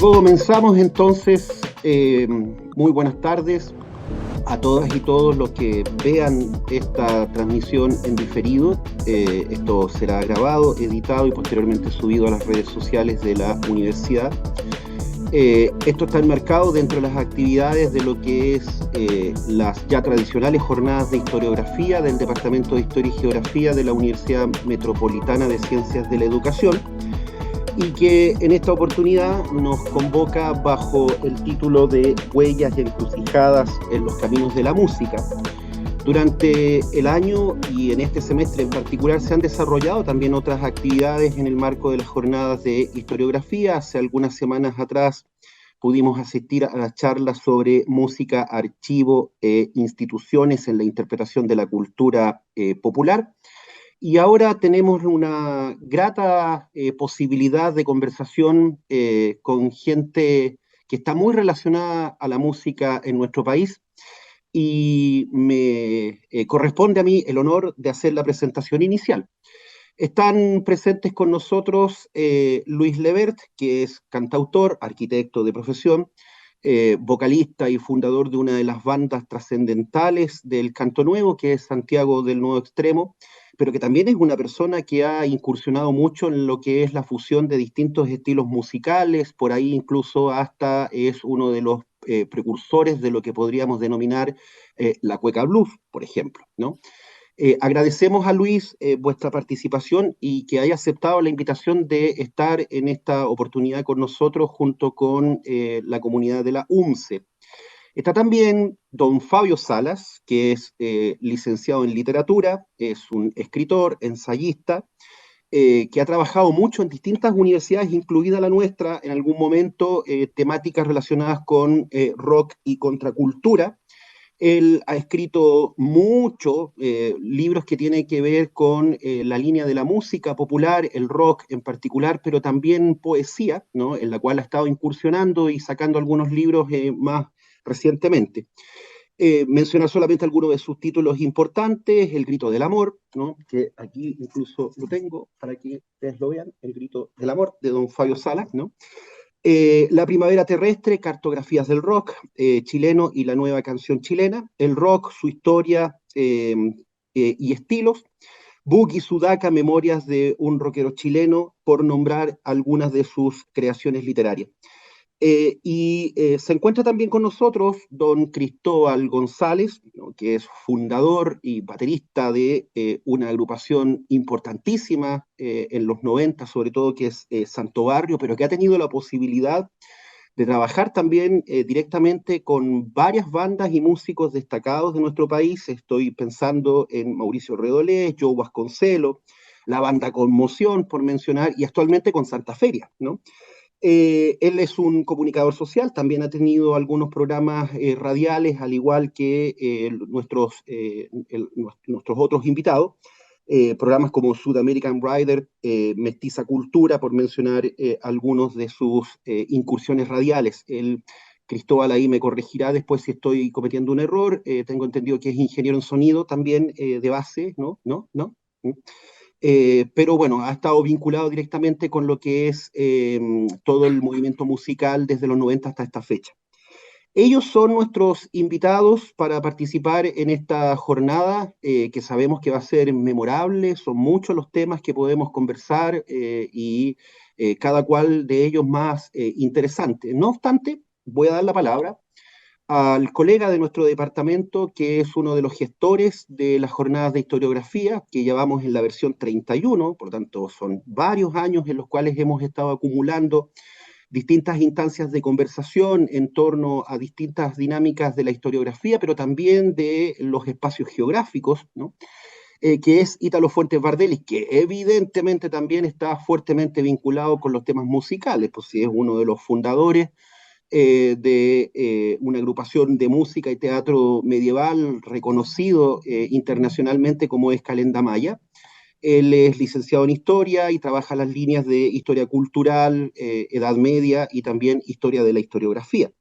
Comenzamos entonces, muy buenas tardes a todas y todos los que vean esta transmisión en diferido. Esto será grabado, editado y posteriormente subido a las redes sociales de la universidad. Esto está enmarcado dentro de las actividades de lo que es las ya tradicionales jornadas de historiografía del Departamento de Historia y Geografía de la Universidad Metropolitana de Ciencias de la Educación, y que en esta oportunidad nos convoca bajo el título de Huellas y encrucijadas en los caminos de la música. Durante el año y en este semestre en particular se han desarrollado también otras actividades en el marco de las jornadas de historiografía. Hace algunas semanas atrás pudimos asistir a las charlas sobre música, archivo e instituciones en la interpretación de la cultura popular. Y ahora tenemos una grata posibilidad de conversación con gente que está muy relacionada a la música en nuestro país, y me corresponde a mí el honor de hacer la presentación inicial. Están presentes con nosotros Luis Levert, que es cantautor, arquitecto de profesión, vocalista y fundador de una de las bandas trascendentales del canto nuevo, que es Santiago del Nuevo Extremo, pero que también es una persona que ha incursionado mucho en lo que es la fusión de distintos estilos musicales. Por ahí incluso hasta es uno de los precursores de lo que podríamos denominar la cueca blues, por ejemplo, ¿no? Agradecemos a Luis vuestra participación y que haya aceptado la invitación de estar en esta oportunidad con nosotros junto con la comunidad de la UMCE. Está también don Fabio Salas, que es licenciado en literatura, es un escritor, ensayista, que ha trabajado mucho en distintas universidades, incluida la nuestra, en algún momento, temáticas relacionadas con rock y contracultura. Él ha escrito muchos libros que tienen que ver con la línea de la música popular, el rock en particular, pero también poesía, ¿no? En la cual ha estado incursionando y sacando algunos libros más recientemente. Mencionar solamente algunos de sus títulos importantes: El grito del amor, ¿no? Que aquí incluso lo tengo para que ustedes lo vean, El grito del amor, de don Fabio Salas, ¿no? La primavera terrestre, cartografías del rock chileno y la nueva canción chilena, el rock, su historia y estilos, Boogie Sudaca, memorias de un rockero chileno, por nombrar algunas de sus creaciones literarias. Se encuentra también con nosotros don Cristóbal González, ¿no? Que es fundador y baterista de una agrupación importantísima en los 90, sobre todo, que es Santo Barrio, pero que ha tenido la posibilidad de trabajar también directamente con varias bandas y músicos destacados de nuestro país. Estoy pensando en Mauricio Redolés, Joe Vasconcelos, la banda Conmoción, por mencionar, y actualmente con Santa Feria, ¿no? Él es un comunicador social, también ha tenido algunos programas radiales, al igual que nuestros otros invitados, programas como Sud American Rider, Mestiza Cultura, por mencionar algunos de sus incursiones radiales. Cristóbal ahí me corregirá después si estoy cometiendo un error. Tengo entendido que es ingeniero en sonido también de base, ¿no? ¿No? ¿No? ¿Mm? Pero bueno, ha estado vinculado directamente con lo que es todo el movimiento musical desde los 90 hasta esta fecha. Ellos son nuestros invitados para participar en esta jornada, que sabemos que va a ser memorable. Son muchos los temas que podemos conversar y cada cual de ellos más interesante. No obstante, voy a dar la palabra al colega de nuestro departamento, que es uno de los gestores de las jornadas de historiografía, que llevamos en la versión 31, por tanto son varios años en los cuales hemos estado acumulando distintas instancias de conversación en torno a distintas dinámicas de la historiografía, pero también de los espacios geográficos, ¿no? Que es Ítalo Fuentes Bardelis, que evidentemente también está fuertemente vinculado con los temas musicales, pues sí, es uno de los fundadores de una agrupación de música y teatro medieval reconocido internacionalmente como es Calenda Maya. Él es licenciado en historia y trabaja las líneas de historia cultural, edad media y también historia de la historiografía.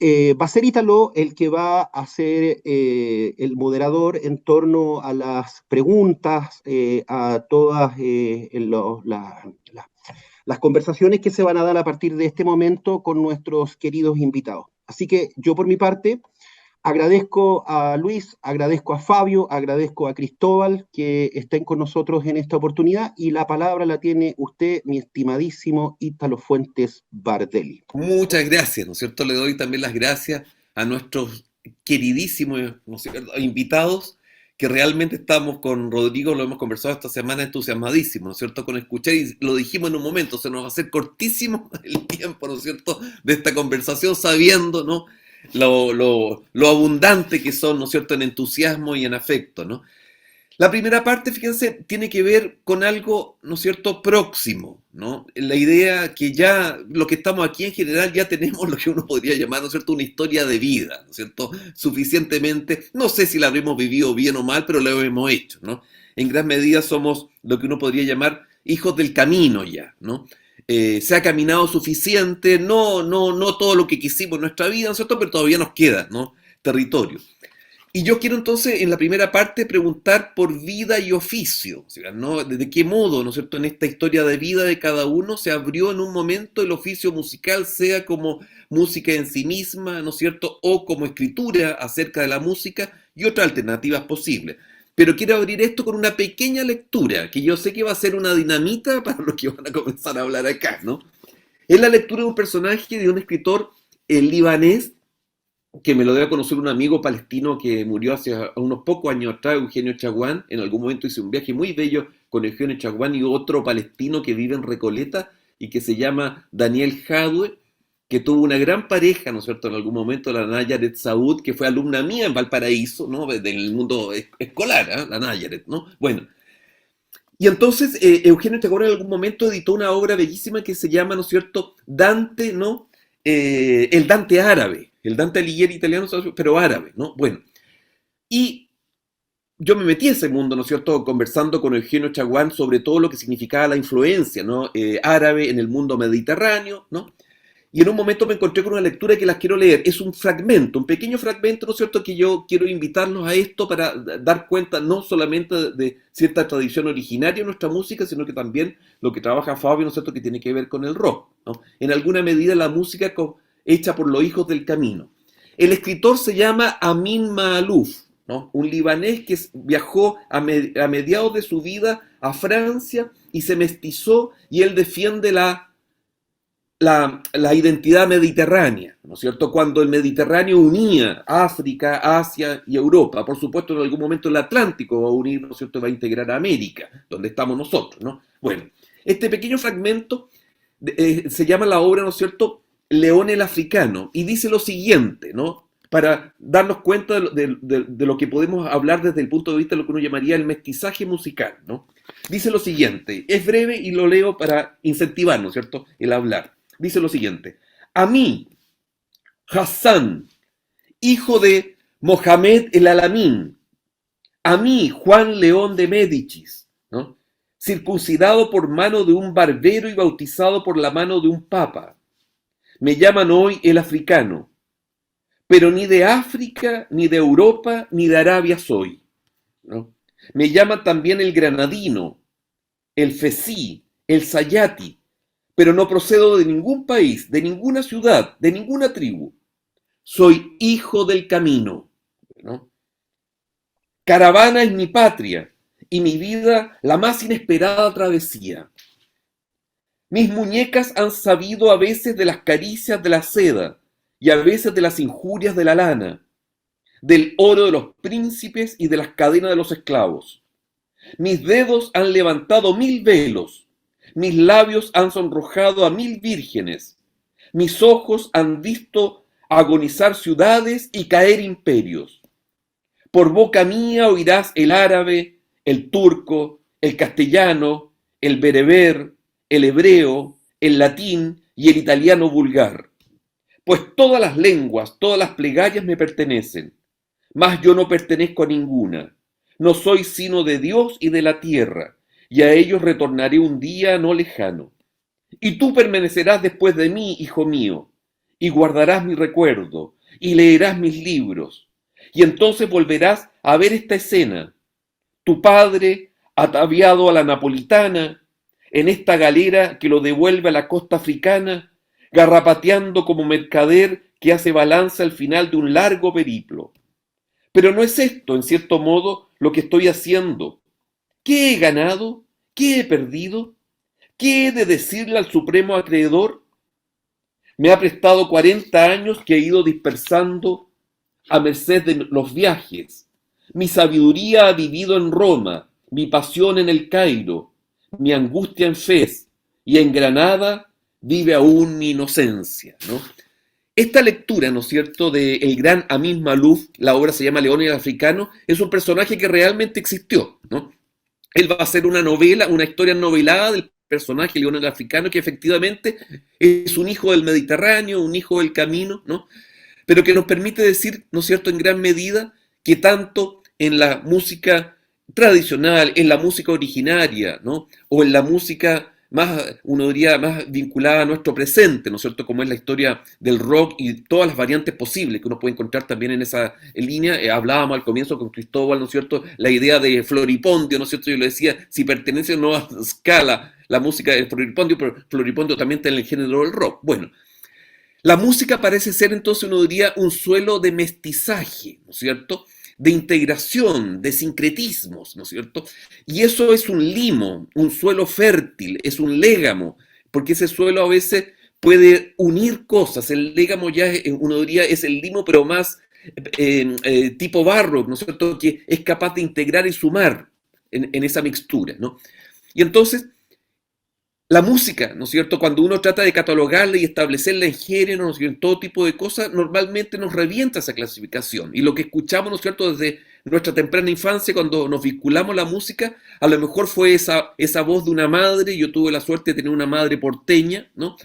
Va a ser Ítalo el que va a ser el moderador en torno a las preguntas, a todas las conversaciones que se van a dar a partir de este momento con nuestros queridos invitados. Así que yo por mi parte agradezco a Luis, agradezco a Fabio, agradezco a Cristóbal que estén con nosotros en esta oportunidad y la palabra la tiene usted, mi estimadísimo Ítalo Fuentes Bardelli. Muchas gracias, ¿no es cierto? Le doy también las gracias a nuestros queridísimos, ¿no es cierto?, invitados, que realmente estamos con Rodrigo, lo hemos conversado esta semana, entusiasmadísimos, ¿no es cierto?, con escuchar, y lo dijimos en un momento, se nos va a hacer cortísimo el tiempo, ¿no es cierto?, de esta conversación, sabiendo, ¿no?, lo abundante que son, ¿no es cierto?, en entusiasmo y en afecto, ¿no? La primera parte, fíjense, tiene que ver con algo, ¿no es cierto?, próximo, ¿no? La idea que ya, lo que estamos aquí en general, ya tenemos lo que uno podría llamar, ¿no es cierto?, una historia de vida, ¿no es cierto?, suficientemente, no sé si la habremos vivido bien o mal, pero lo hemos hecho, ¿no? En gran medida somos lo que uno podría llamar hijos del camino ya, ¿no? Se ha caminado suficiente, no todo lo que quisimos en nuestra vida, ¿no es cierto?, pero todavía nos queda, ¿no?, territorio. Y yo quiero entonces, en la primera parte, preguntar por vida y oficio, o sea, ¿no? ¿De qué modo, ¿no es cierto?, en esta historia de vida de cada uno se abrió en un momento el oficio musical, sea como música en sí misma, ¿no es cierto?, o como escritura acerca de la música y otras alternativas posibles. Pero quiero abrir esto con una pequeña lectura, que yo sé que va a ser una dinamita para los que van a comenzar a hablar acá, ¿no? Es la lectura de un personaje de un escritor libanés, que me lo debe conocer un amigo palestino que murió hace unos pocos años atrás, Eugenio Chaguán. En algún momento hice un viaje muy bello con Eugenio Chaguán y otro palestino que vive en Recoleta y que se llama Daniel Jadwe, que tuvo una gran pareja, ¿no es cierto?, en algún momento, la Nayaret Saud, que fue alumna mía en Valparaíso, ¿no?, del mundo escolar, ¿eh?, la Nayaret, ¿no? Bueno, y entonces Eugenio Chaguán en algún momento editó una obra bellísima que se llama, ¿no es cierto?, Dante, ¿no?, el Dante árabe, el Dante Alighieri italiano, pero árabe, ¿no? Bueno, y yo me metí en ese mundo, ¿no es cierto?, conversando con Eugenio Chaguán sobre todo lo que significaba la influencia, ¿no?, árabe en el mundo mediterráneo, ¿no? Y en un momento me encontré con una lectura que las quiero leer. Es un fragmento, un pequeño fragmento, ¿no es cierto?, que yo quiero invitarlos a esto para dar cuenta no solamente de cierta tradición originaria en nuestra música, sino que también lo que trabaja Fabio, ¿no es cierto?, que tiene que ver con el rock, ¿no? En alguna medida la música hecha por los hijos del camino. El escritor se llama Amin Maalouf, ¿no?, un libanés que viajó a mediados de su vida a Francia y se mestizó, y él defiende la identidad mediterránea, ¿no es cierto?, cuando el Mediterráneo unía África, Asia y Europa. Por supuesto, en algún momento el Atlántico va a unir, ¿no es cierto?, va a integrar a América, donde estamos nosotros, ¿no? Bueno, este pequeño fragmento se llama la obra, ¿no es cierto?, León el Africano, y dice lo siguiente, ¿no?, para darnos cuenta de lo que podemos hablar desde el punto de vista de lo que uno llamaría el mestizaje musical, ¿no? Dice lo siguiente, es breve y lo leo para incentivar, ¿no es cierto?, el hablar. Dice lo siguiente: a mí, Hassan, hijo de Mohamed el Alamín, a mí, Juan León de Médicis, ¿no?, circuncidado por mano de un barbero y bautizado por la mano de un papa, me llaman hoy el africano, pero ni de África, ni de Europa, ni de Arabia soy, ¿no? Me llaman también el granadino, el fesí, el sayati, pero no procedo de ningún país, de ninguna ciudad, de ninguna tribu. Soy hijo del camino, ¿no? Caravana es mi patria y mi vida la más inesperada travesía. Mis muñecas han sabido a veces de las caricias de la seda y a veces de las injurias de la lana, del oro de los príncipes y de las cadenas de los esclavos. Mis dedos han levantado 1000 velos, mis labios han sonrojado a 1000 vírgenes, mis ojos han visto agonizar ciudades y caer imperios. Por boca mía oirás el árabe, el turco, el castellano, el bereber, el hebreo, el latín y el italiano vulgar. Pues todas las lenguas, todas las plegarias me pertenecen, mas yo no pertenezco a ninguna. No soy sino de Dios y de la tierra, y a ellos retornaré un día no lejano. Y tú permanecerás después de mí, hijo mío, y guardarás mi recuerdo, y leerás mis libros. Y entonces volverás a ver esta escena: tu padre ataviado a la napolitana, en esta galera que lo devuelve a la costa africana, garrapateando como mercader que hace balanza al final de un largo periplo. Pero no es esto, en cierto modo, lo que estoy haciendo. ¿Qué he ganado? ¿Qué he perdido? ¿Qué he de decirle al supremo acreedor? Me ha prestado 40 años que he ido dispersando a merced de los viajes. Mi sabiduría ha vivido en Roma, mi pasión en el Cairo, mi angustia en Fez, y en Granada vive aún mi inocencia, ¿no? Esta lectura, ¿no es cierto?, de el gran Amin Maalouf, la obra se llama León el Africano, es un personaje que realmente existió, ¿no? Él va a hacer una novela, una historia novelada del personaje León el Africano, que efectivamente es un hijo del Mediterráneo, un hijo del camino, ¿no? Pero que nos permite decir, ¿no es cierto?, en gran medida, que tanto en la música tradicional, en la música originaria, ¿no?, o en la música más, uno diría, más vinculada a nuestro presente, ¿no es cierto?, como es la historia del rock y todas las variantes posibles que uno puede encontrar también en esa línea. Hablábamos al comienzo con Cristóbal, ¿no es cierto?, la idea de Floripondio, ¿no es cierto?, yo le decía, si pertenece o no a escala la música de Floripondio, pero Floripondio también está en el género del rock. Bueno, la música parece ser entonces, uno diría, un suelo de mestizaje, ¿no es cierto?, de integración, de sincretismos, ¿no es cierto? Y eso es un limo, un suelo fértil, es un légamo, porque ese suelo a veces puede unir cosas. El légamo ya, uno diría, es el limo, pero más tipo barro, ¿no es cierto?, que es capaz de integrar y sumar en esa mixtura, ¿no? Y entonces, la música, ¿no es cierto?, cuando uno trata de catalogarla y establecerla en género, ¿no es cierto?, en todo tipo de cosas, normalmente nos revienta esa clasificación. Y lo que escuchamos, ¿no es cierto?, desde nuestra temprana infancia, cuando nos vinculamos a la música, a lo mejor fue esa voz de una madre. Yo tuve la suerte de tener una madre porteña, ¿no?,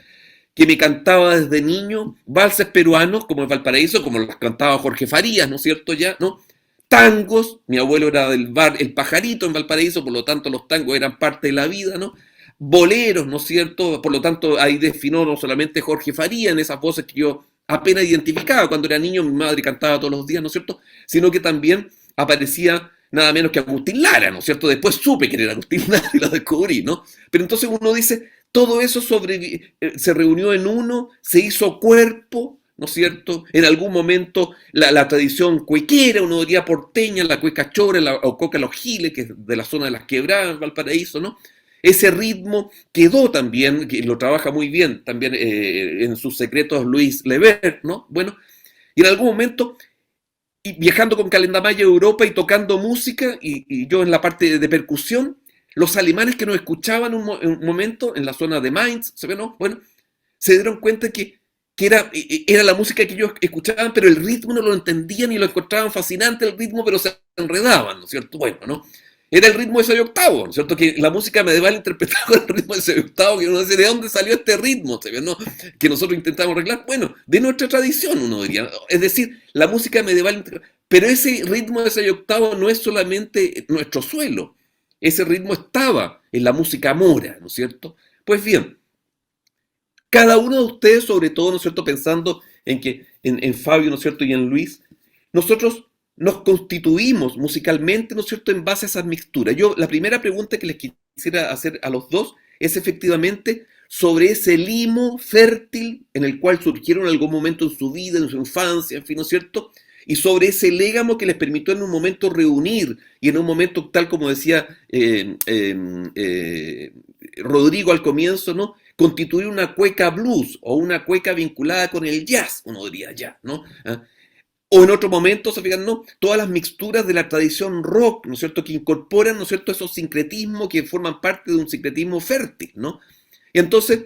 que me cantaba desde niño valses peruanos, como el Valparaíso, como los cantaba Jorge Farías, ¿no es cierto?, ya, ¿no? Tangos, mi abuelo era del bar El Pajarito en Valparaíso, por lo tanto los tangos eran parte de la vida, ¿no? Boleros, ¿no es cierto? Por lo tanto, ahí desfinó no solamente Jorge Faría en esas voces que yo apenas identificaba cuando era niño, mi madre cantaba todos los días, ¿no es cierto?, sino que también aparecía nada menos que Agustín Lara, ¿no es cierto? Después supe que era Agustín Lara y lo descubrí, ¿no? Pero entonces uno dice, todo eso se reunió en uno, se hizo cuerpo, ¿no es cierto? En algún momento la tradición cuequera, uno diría porteña, la cueca chora, o coca los giles, que es de la zona de las quebradas, Valparaíso, ¿no? Ese ritmo quedó también, que lo trabaja muy bien también en sus secretos Luis Lebert, ¿no? Bueno, y en algún momento, y viajando con Calendamaya a Europa y tocando música, y yo en la parte de percusión, los alemanes que nos escuchaban un momento en la zona de Mainz, ¿se ve, no? Bueno, se dieron cuenta que era la música que ellos escuchaban, pero el ritmo no lo entendían y lo encontraban fascinante el ritmo, pero se enredaban, ¿no es cierto? Bueno, ¿no? Era el ritmo de 6/8, ¿no es cierto? Que la música medieval interpretaba con el ritmo de 6/8, que uno dice, ¿de dónde salió este ritmo? ¿No? Que nosotros intentamos arreglar. Bueno, de nuestra tradición, uno diría. Es decir, la música medieval, pero ese ritmo de 6/8 no es solamente nuestro suelo. Ese ritmo estaba en la música mora, ¿no es cierto? Pues bien, cada uno de ustedes, sobre todo, ¿no es cierto?, pensando en Fabio, ¿no es cierto?, y en Luis, nosotros nos constituimos musicalmente, ¿no es cierto?, en base a esas mixturas. Yo, la primera pregunta que les quisiera hacer a los dos es efectivamente sobre ese limo fértil en el cual surgieron en algún momento en su vida, en su infancia, en fin, ¿no es cierto?, y sobre ese légamo que les permitió en un momento reunir, y en un momento, tal como decía Rodrigo al comienzo, ¿no?, constituir una cueca blues o una cueca vinculada con el jazz, uno diría ya, ¿no? ¿Ah? O en otro momento, se fijan, ¿no?, todas las mixturas de la tradición rock, ¿no es cierto?, que incorporan, ¿no es cierto?, esos sincretismos que forman parte de un sincretismo fértil, ¿no? Y entonces,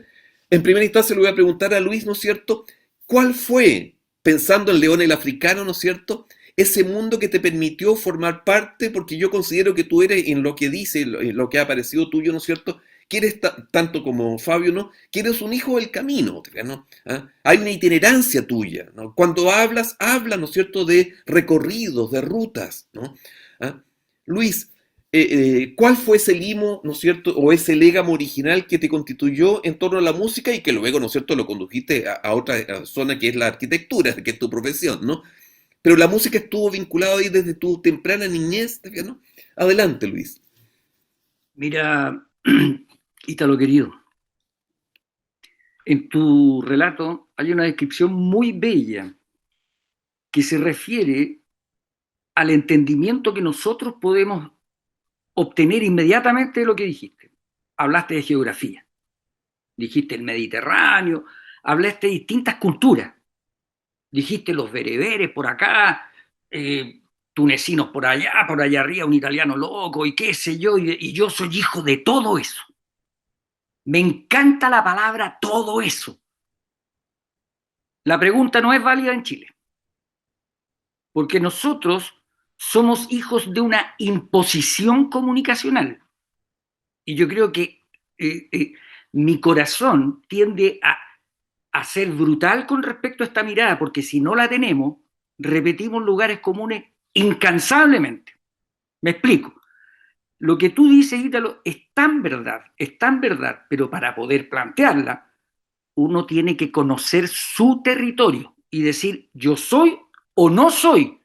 en primera instancia le voy a preguntar a Luis, ¿no es cierto?, ¿cuál fue, pensando en León el Africano, ¿no es cierto?, ese mundo que te permitió formar parte? Porque yo considero que tú eres, en lo que dice, en lo que ha aparecido tuyo, ¿no es cierto?, que eres tanto como Fabio, ¿no?, que eres un hijo del camino, ¿no? ¿Ah? Hay una itinerancia tuya, ¿no? Cuando hablas, ¿no es cierto?, de recorridos, de rutas, ¿no? ¿Ah? Luis, ¿cuál fue ese limo, ¿no es cierto?, o ese légamo original que te constituyó en torno a la música y que luego, ¿no es cierto?, lo condujiste a otra zona que es la arquitectura, que es tu profesión, ¿no? Pero la música estuvo vinculada ahí desde tu temprana niñez, ¿no? Adelante, Luis. Mira, Ítalo querido, en tu relato hay una descripción muy bella que se refiere al entendimiento que nosotros podemos obtener inmediatamente de lo que dijiste. Hablaste de geografía, dijiste el Mediterráneo, hablaste de distintas culturas, dijiste los bereberes por acá, tunecinos por allá arriba un italiano loco y qué sé yo, y yo soy hijo de todo eso. Me encanta la palabra todo eso. La pregunta no es válida en Chile, porque nosotros somos hijos de una imposición comunicacional. Y yo creo que mi corazón tiende a ser brutal con respecto a esta mirada, porque si no la tenemos, repetimos lugares comunes incansablemente. Me explico. Lo que tú dices, Ítalo, es tan verdad, pero para poder plantearla, uno tiene que conocer su territorio y decir, yo soy o no soy.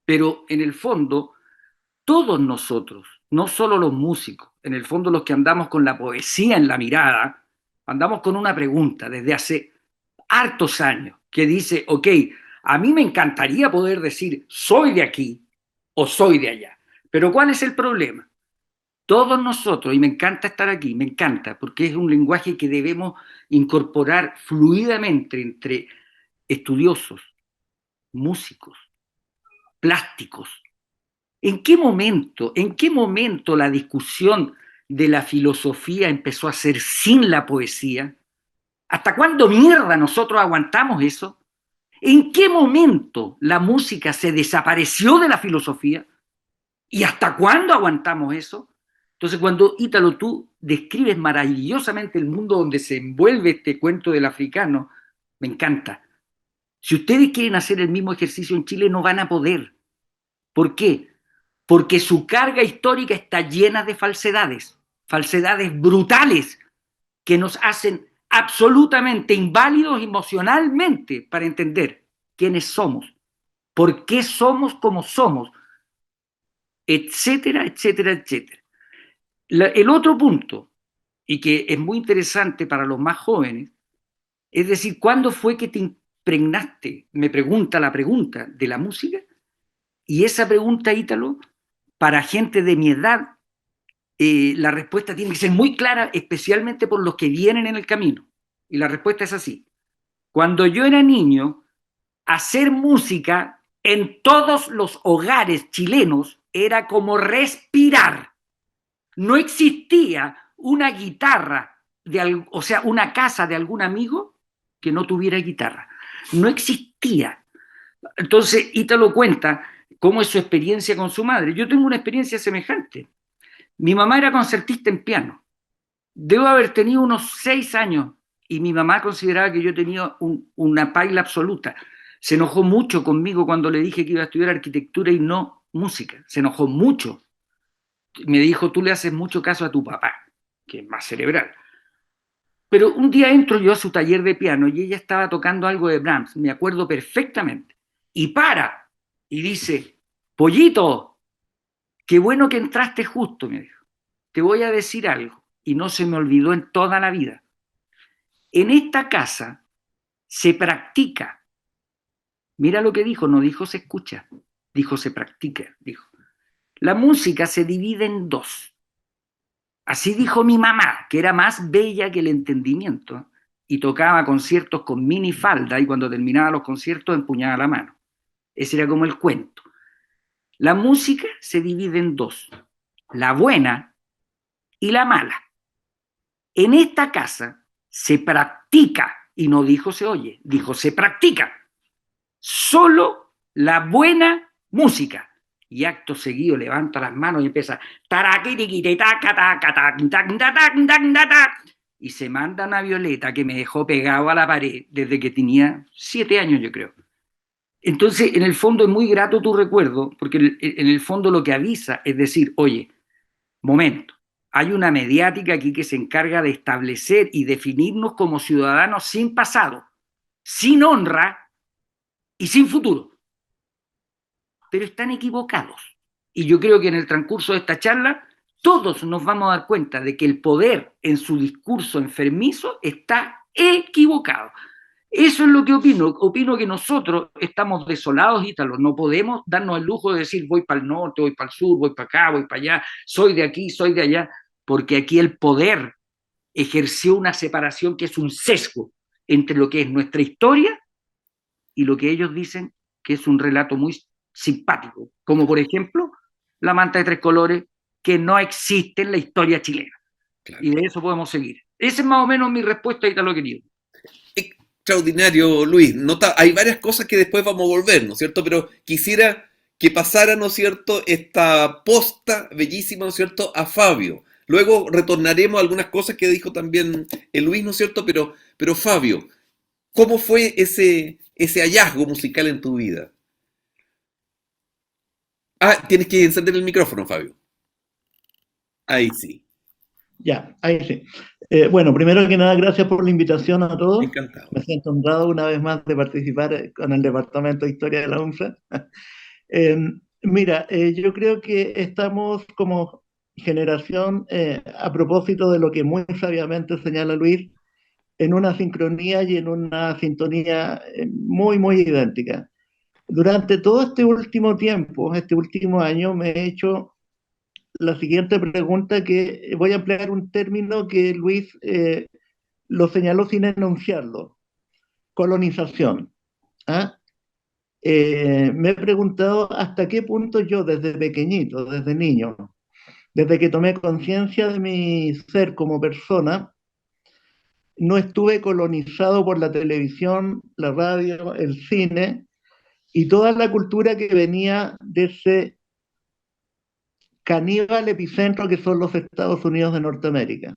Pero en el fondo, todos nosotros, no solo los músicos, en el fondo los que andamos con la poesía en la mirada, andamos con una pregunta desde hace hartos años que dice, ok, a mí me encantaría poder decir soy de aquí o soy de allá, pero ¿cuál es el problema? Todos nosotros, y me encanta estar aquí, me encanta, porque es un lenguaje que debemos incorporar fluidamente entre estudiosos, músicos, plásticos. En qué momento la discusión de la filosofía empezó a ser sin la poesía? ¿Hasta cuándo mierda nosotros aguantamos eso? ¿En qué momento la música se desapareció de la filosofía? ¿Y hasta cuándo aguantamos eso? Entonces, cuando Ítalo tú describes maravillosamente el mundo donde se envuelve este cuento del africano, me encanta. Si ustedes quieren hacer el mismo ejercicio en Chile, no van a poder. ¿Por qué? Porque su carga histórica está llena de falsedades, falsedades brutales que nos hacen absolutamente inválidos emocionalmente para entender quiénes somos, por qué somos como somos, etcétera, etcétera, etcétera. El otro punto, y que es muy interesante para los más jóvenes, es decir, ¿cuándo fue que te impregnaste? Me pregunta la pregunta de la música, y esa pregunta, Ítalo, para gente de mi edad, la respuesta tiene que ser muy clara, especialmente por los que vienen en el camino. Y la respuesta es así. Cuando yo era niño, hacer música en todos los hogares chilenos era como respirar. No existía una guitarra, o sea, una casa de algún amigo que no tuviera guitarra. No existía. Entonces, Ítalo cuenta cómo es su experiencia con su madre. Yo tengo una experiencia semejante. Mi mamá era concertista en piano. Debo haber tenido unos 6 años y mi mamá consideraba que yo tenía una paila absoluta. Se enojó mucho conmigo cuando le dije que iba a estudiar arquitectura y no música. Se enojó mucho. Me dijo, tú le haces mucho caso a tu papá, que es más cerebral. Pero un día entro yo a su taller de piano y ella estaba tocando algo de Brahms, me acuerdo perfectamente. Y para, y dice, Pollito, qué bueno que entraste justo, me dijo. Te voy a decir algo, y no se me olvidó en toda la vida. En esta casa se practica. Mira lo que dijo, no dijo se escucha, dijo se practica, dijo. La música se divide en dos. Así dijo mi mamá, que era más bella que el entendimiento, y tocaba conciertos con minifalda, y cuando terminaba los conciertos empuñaba la mano. Ese era como el cuento. La música se divide en dos, la buena y la mala. En esta casa se practica, y no dijo se oye, dijo se practica, solo la buena música. Y acto seguido levanta las manos y empieza y se manda una violeta que me dejó pegado a la pared desde que tenía 7 años, yo creo. Entonces, en el fondo es muy grato tu recuerdo, porque en el fondo lo que avisa es decir, oye, momento, hay una mediática aquí que se encarga de establecer y definirnos como ciudadanos sin pasado, sin honra y sin futuro. Pero están equivocados. Y yo creo que en el transcurso de esta charla todos nos vamos a dar cuenta de que el poder en su discurso enfermizo está equivocado. Eso es lo que opino. Opino que nosotros estamos desolados, ítalos. No podemos darnos el lujo de decir voy para el norte, voy para el sur, voy para acá, voy para allá, soy de aquí, soy de allá, porque aquí el poder ejerció una separación que es un sesgo entre lo que es nuestra historia y lo que ellos dicen que es un relato muy simpático, como por ejemplo la manta de tres colores, que no existe en la historia chilena. Claro. Y de eso podemos seguir. Esa es más o menos mi respuesta a Italo querido. Extraordinario, Luis. Hay varias cosas que después vamos a volver, ¿no es cierto? Pero quisiera que pasara, ¿no es cierto?, esta posta bellísima, ¿no es cierto?, a Fabio. Luego retornaremos a algunas cosas que dijo también el Luis, ¿no es cierto? Pero Fabio, ¿cómo fue ese hallazgo musical en tu vida? Ah, tienes que encender el micrófono, Fabio. Ahí sí. Ya, ahí sí. Bueno, primero que nada, gracias por la invitación a todos. Encantado. Me siento honrado una vez más de participar con el Departamento de Historia de la UNFRA. Mira, yo creo que estamos como generación, a propósito de lo que muy sabiamente señala Luis, en una sincronía y en una sintonía muy, muy idéntica. Durante todo este último tiempo, este último año, me he hecho la siguiente pregunta, que voy a emplear un término que Luis lo señaló sin enunciarlo: colonización. ¿Ah? Me he preguntado hasta qué punto yo, desde pequeñito, desde niño, desde que tomé conciencia de mi ser como persona, no estuve colonizado por la televisión, la radio, el cine y toda la cultura que venía de ese caníbal epicentro que son los Estados Unidos de Norteamérica.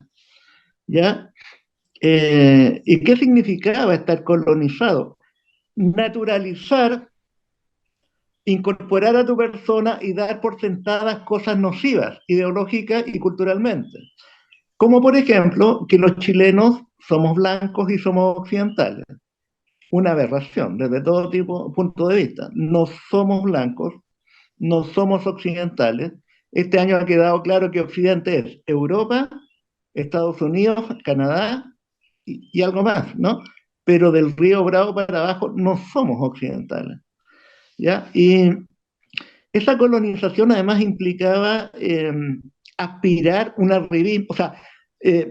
¿Ya? ¿Y qué significaba estar colonizado? Naturalizar, incorporar a tu persona y dar por sentadas cosas nocivas, ideológicas y culturalmente. Como por ejemplo, que los chilenos somos blancos y somos occidentales. Una aberración desde todo punto de vista. No somos blancos, no somos occidentales. Este año ha quedado claro que Occidente es Europa, Estados Unidos, Canadá y algo más, ¿no? Pero del río Bravo para abajo no somos occidentales, ¿ya? Y esa colonización además implicaba aspirar un arribismo, o sea,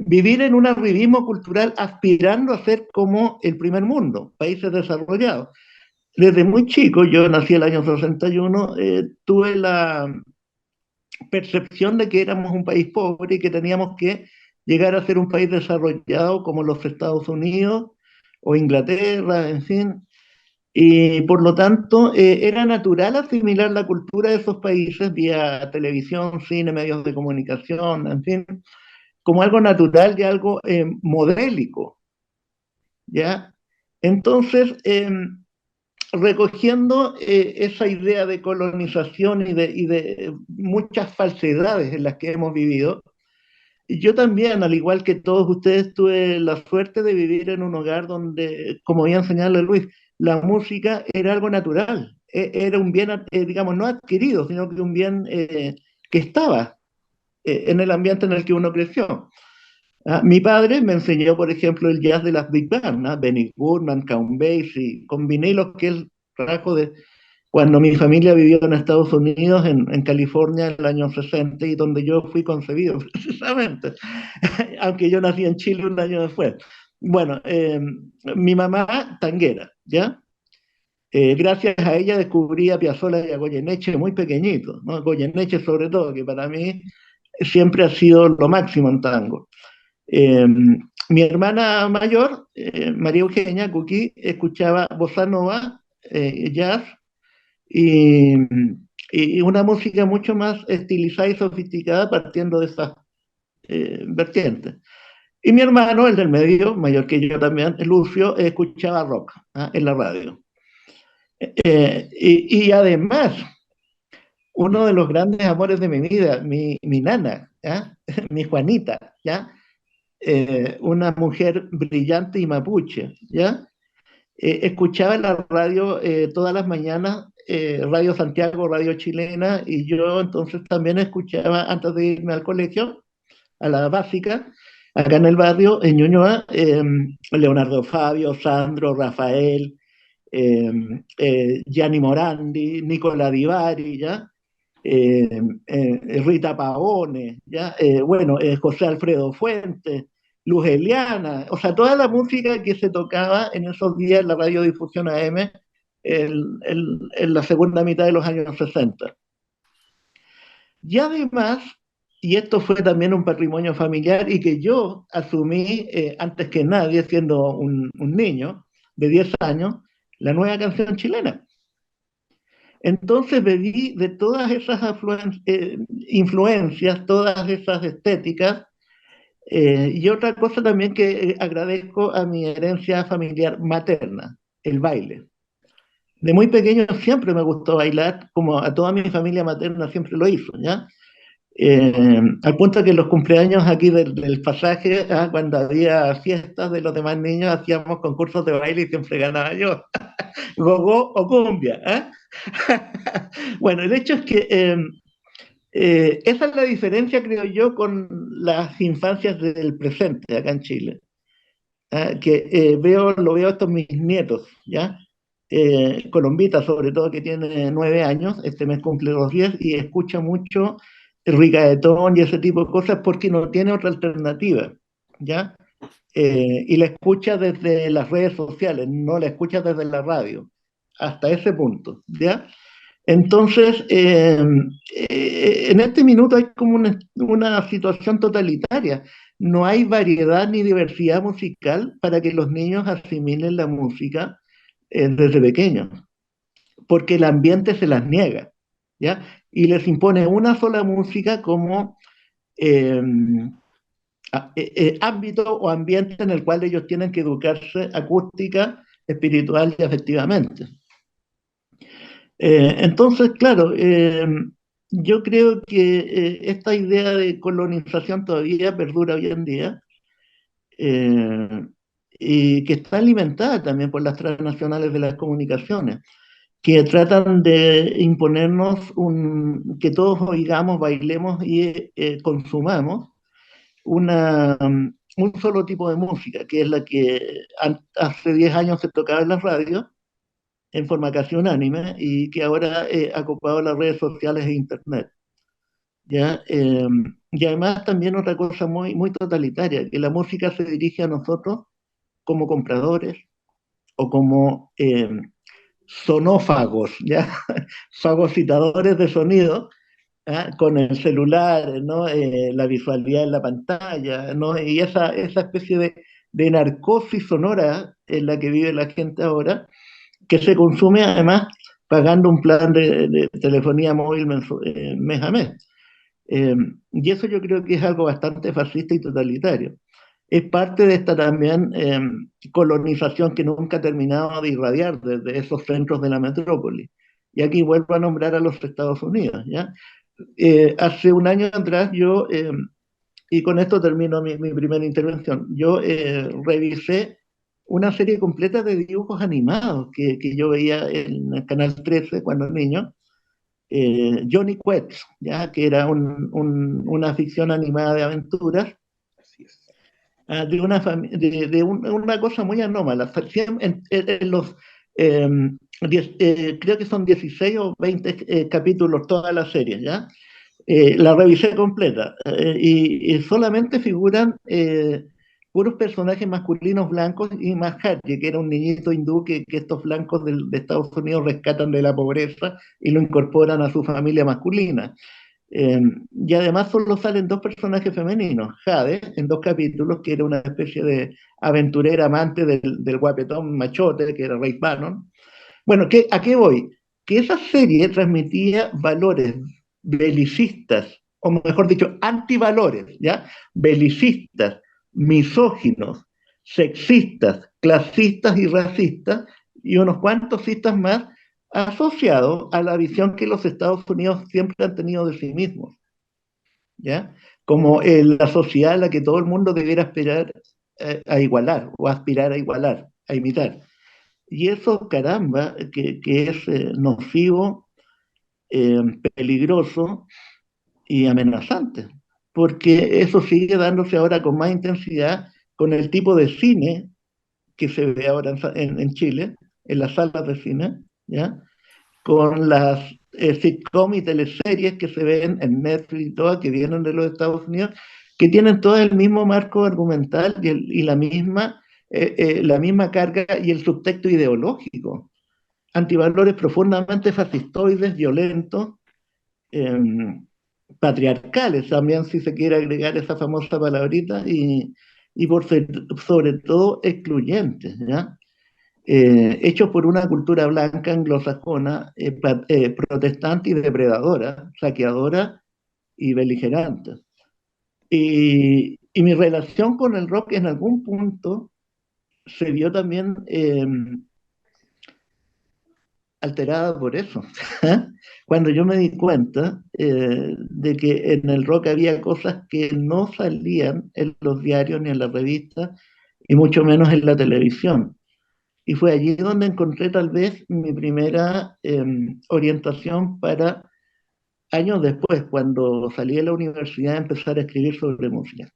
vivir en un arribismo cultural aspirando a ser como el primer mundo, países desarrollados. Desde muy chico, yo nací el año 61, tuve la percepción de que éramos un país pobre y que teníamos que llegar a ser un país desarrollado como los Estados Unidos o Inglaterra, en fin. Y por lo tanto, era natural asimilar la cultura de esos países vía televisión, cine, medios de comunicación, en fin, como algo natural y algo modélico, ¿ya? Entonces, recogiendo esa idea de colonización y de muchas falsedades en las que hemos vivido, yo también, al igual que todos ustedes, tuve la suerte de vivir en un hogar donde, como bien señala Luis, la música era algo natural, era un bien, digamos, no adquirido, sino que un bien que estaba en el ambiente en el que uno creció. Mi padre me enseñó, por ejemplo, el jazz de las big band, ¿no? Benny Goodman, Count Basie, con vinilos que él trajo de cuando mi familia vivió en Estados Unidos, en California, en el año 60, y donde yo fui concebido, precisamente, aunque yo nací en Chile un año después. Bueno, mi mamá, tanguera, ¿ya? Gracias a ella descubrí a Piazzolla y a Goyeneche muy pequeñito, ¿no? Goyeneche sobre todo, que para mí siempre ha sido lo máximo en tango. Mi hermana mayor, María Eugenia Cuquí, escuchaba bossa nova, jazz y, y, una música mucho más estilizada y sofisticada partiendo de esas vertientes. Y mi hermano, el del medio, mayor que yo también, Lucio, escuchaba rock en la radio. Y además, uno de los grandes amores de mi vida, mi nana, ¿ya? Mi Juanita, ¿ya? Una mujer brillante y mapuche, ¿ya? Escuchaba en la radio todas las mañanas Radio Santiago, Radio Chilena, y yo entonces también escuchaba antes de irme al colegio, a la básica, acá en el barrio, en Ñuñoa, Leonardo Fabio, Sandro, Rafael, Gianni Morandi, Nicola Di Bari, ¿ya? Rita Pavone, ¿ya? Bueno, José Alfredo Fuentes, Luz Eliana, o sea, toda la música que se tocaba en esos días en la radiodifusión AM en la segunda mitad de los años 60. Y además, y esto fue también un patrimonio familiar y que yo asumí antes que nadie, siendo un niño de 10 años, la nueva canción chilena. Entonces bebí de todas esas influencias, todas esas estéticas, y otra cosa también que agradezco a mi herencia familiar materna, el baile. De muy pequeño siempre me gustó bailar, como a toda mi familia materna siempre lo hizo, ¿ya? Al punto que en los cumpleaños aquí del pasaje, cuando había fiestas de los demás niños, hacíamos concursos de baile y siempre ganaba yo. Gogó o cumbia. Bueno, el hecho es que esa es la diferencia, creo yo, con las infancias del presente acá en Chile. Que lo veo estos mis nietos, ¿ya? Colombita, sobre todo, que tiene 9 años, este mes cumple los 10 y escucha mucho reggaetón y ese tipo de cosas porque no tiene otra alternativa, ¿ya? Y la escucha desde las redes sociales, no la escucha desde la radio, hasta ese punto, ¿ya? Entonces, en este minuto hay como una situación totalitaria. No hay variedad ni diversidad musical para que los niños asimilen la música desde pequeños, porque el ambiente se las niega, ¿ya? Y les impone una sola música como eh, ámbito o ambiente en el cual ellos tienen que educarse acústica, espiritual y afectivamente. Entonces, claro, yo creo que esta idea de colonización todavía perdura hoy en día eh, y que está alimentada también por las transnacionales de las comunicaciones, que tratan de imponernos que todos oigamos, bailemos y consumamos un solo tipo de música, que es la que hace 10 años se tocaba en las radios en forma casi unánime y que ahora ha ocupado las redes sociales e internet. ¿Ya? Y además también otra cosa muy, muy totalitaria, que la música se dirige a nosotros como compradores o como sonófagos, ¿ya? Fagocitadores de sonido, con el celular, ¿no? La visualidad en la pantalla, ¿no? Y esa especie de narcosis sonora en la que vive la gente ahora, que se consume además pagando un plan de telefonía móvil mes a mes. Y eso yo creo que es algo bastante fascista y totalitario. Es parte de esta también colonización que nunca ha terminado de irradiar desde esos centros de la metrópoli. Y aquí vuelvo a nombrar a los Estados Unidos, ¿ya? Hace un año atrás y con esto termino mi primera intervención, yo revisé una serie completa de dibujos animados que yo veía en el Canal 13 cuando niño, Johnny Quest, ¿ya? Que era una ficción animada de aventuras, una cosa muy anómala. En los, eh, creo que son 16 o 20 capítulos toda la serie, ¿ya? La revisé completa y solamente figuran puros personajes masculinos blancos y Mahatma, que era un niñito hindú que estos blancos de Estados Unidos rescatan de la pobreza y lo incorporan a su familia masculina. Y además solo salen dos personajes femeninos, Jade, en 2 capítulos, que era una especie de aventurera amante del guapetón machote, que era Ray Bannon. Bueno, ¿a qué voy? Que esa serie transmitía valores belicistas, o mejor dicho, antivalores, ¿ya? Belicistas, misóginos, sexistas, clasistas y racistas, y unos cuantos cistas más, asociados a la visión que los Estados Unidos siempre han tenido de sí mismos, ¿ya? Como la sociedad a la que todo el mundo debiera aspirar a igualar, o aspirar a igualar, a imitar. Y eso, caramba, que es nocivo, peligroso y amenazante, porque eso sigue dándose ahora con más intensidad con el tipo de cine que se ve ahora en Chile, en las salas de cine, ¿ya? Con las sitcom y teleseries que se ven en Netflix y todas, que vienen de los Estados Unidos, que tienen todo el mismo marco argumental y la misma carga y el subtexto ideológico. Antivalores profundamente fascistoides, violentos, eh, patriarcales también, si se quiere agregar esa famosa palabrita, y sobre todo excluyentes, ¿ya? Hechos por una cultura blanca anglosajona, protestante y depredadora, saqueadora y beligerante. Y mi relación con el rock en algún punto se vio también alterada por eso. Cuando yo me di cuenta de que en el rock había cosas que no salían en los diarios ni en las revistas, y mucho menos en la televisión. Y fue allí donde encontré tal vez mi primera orientación para años después, cuando salí de la universidad, empezar a escribir sobre música.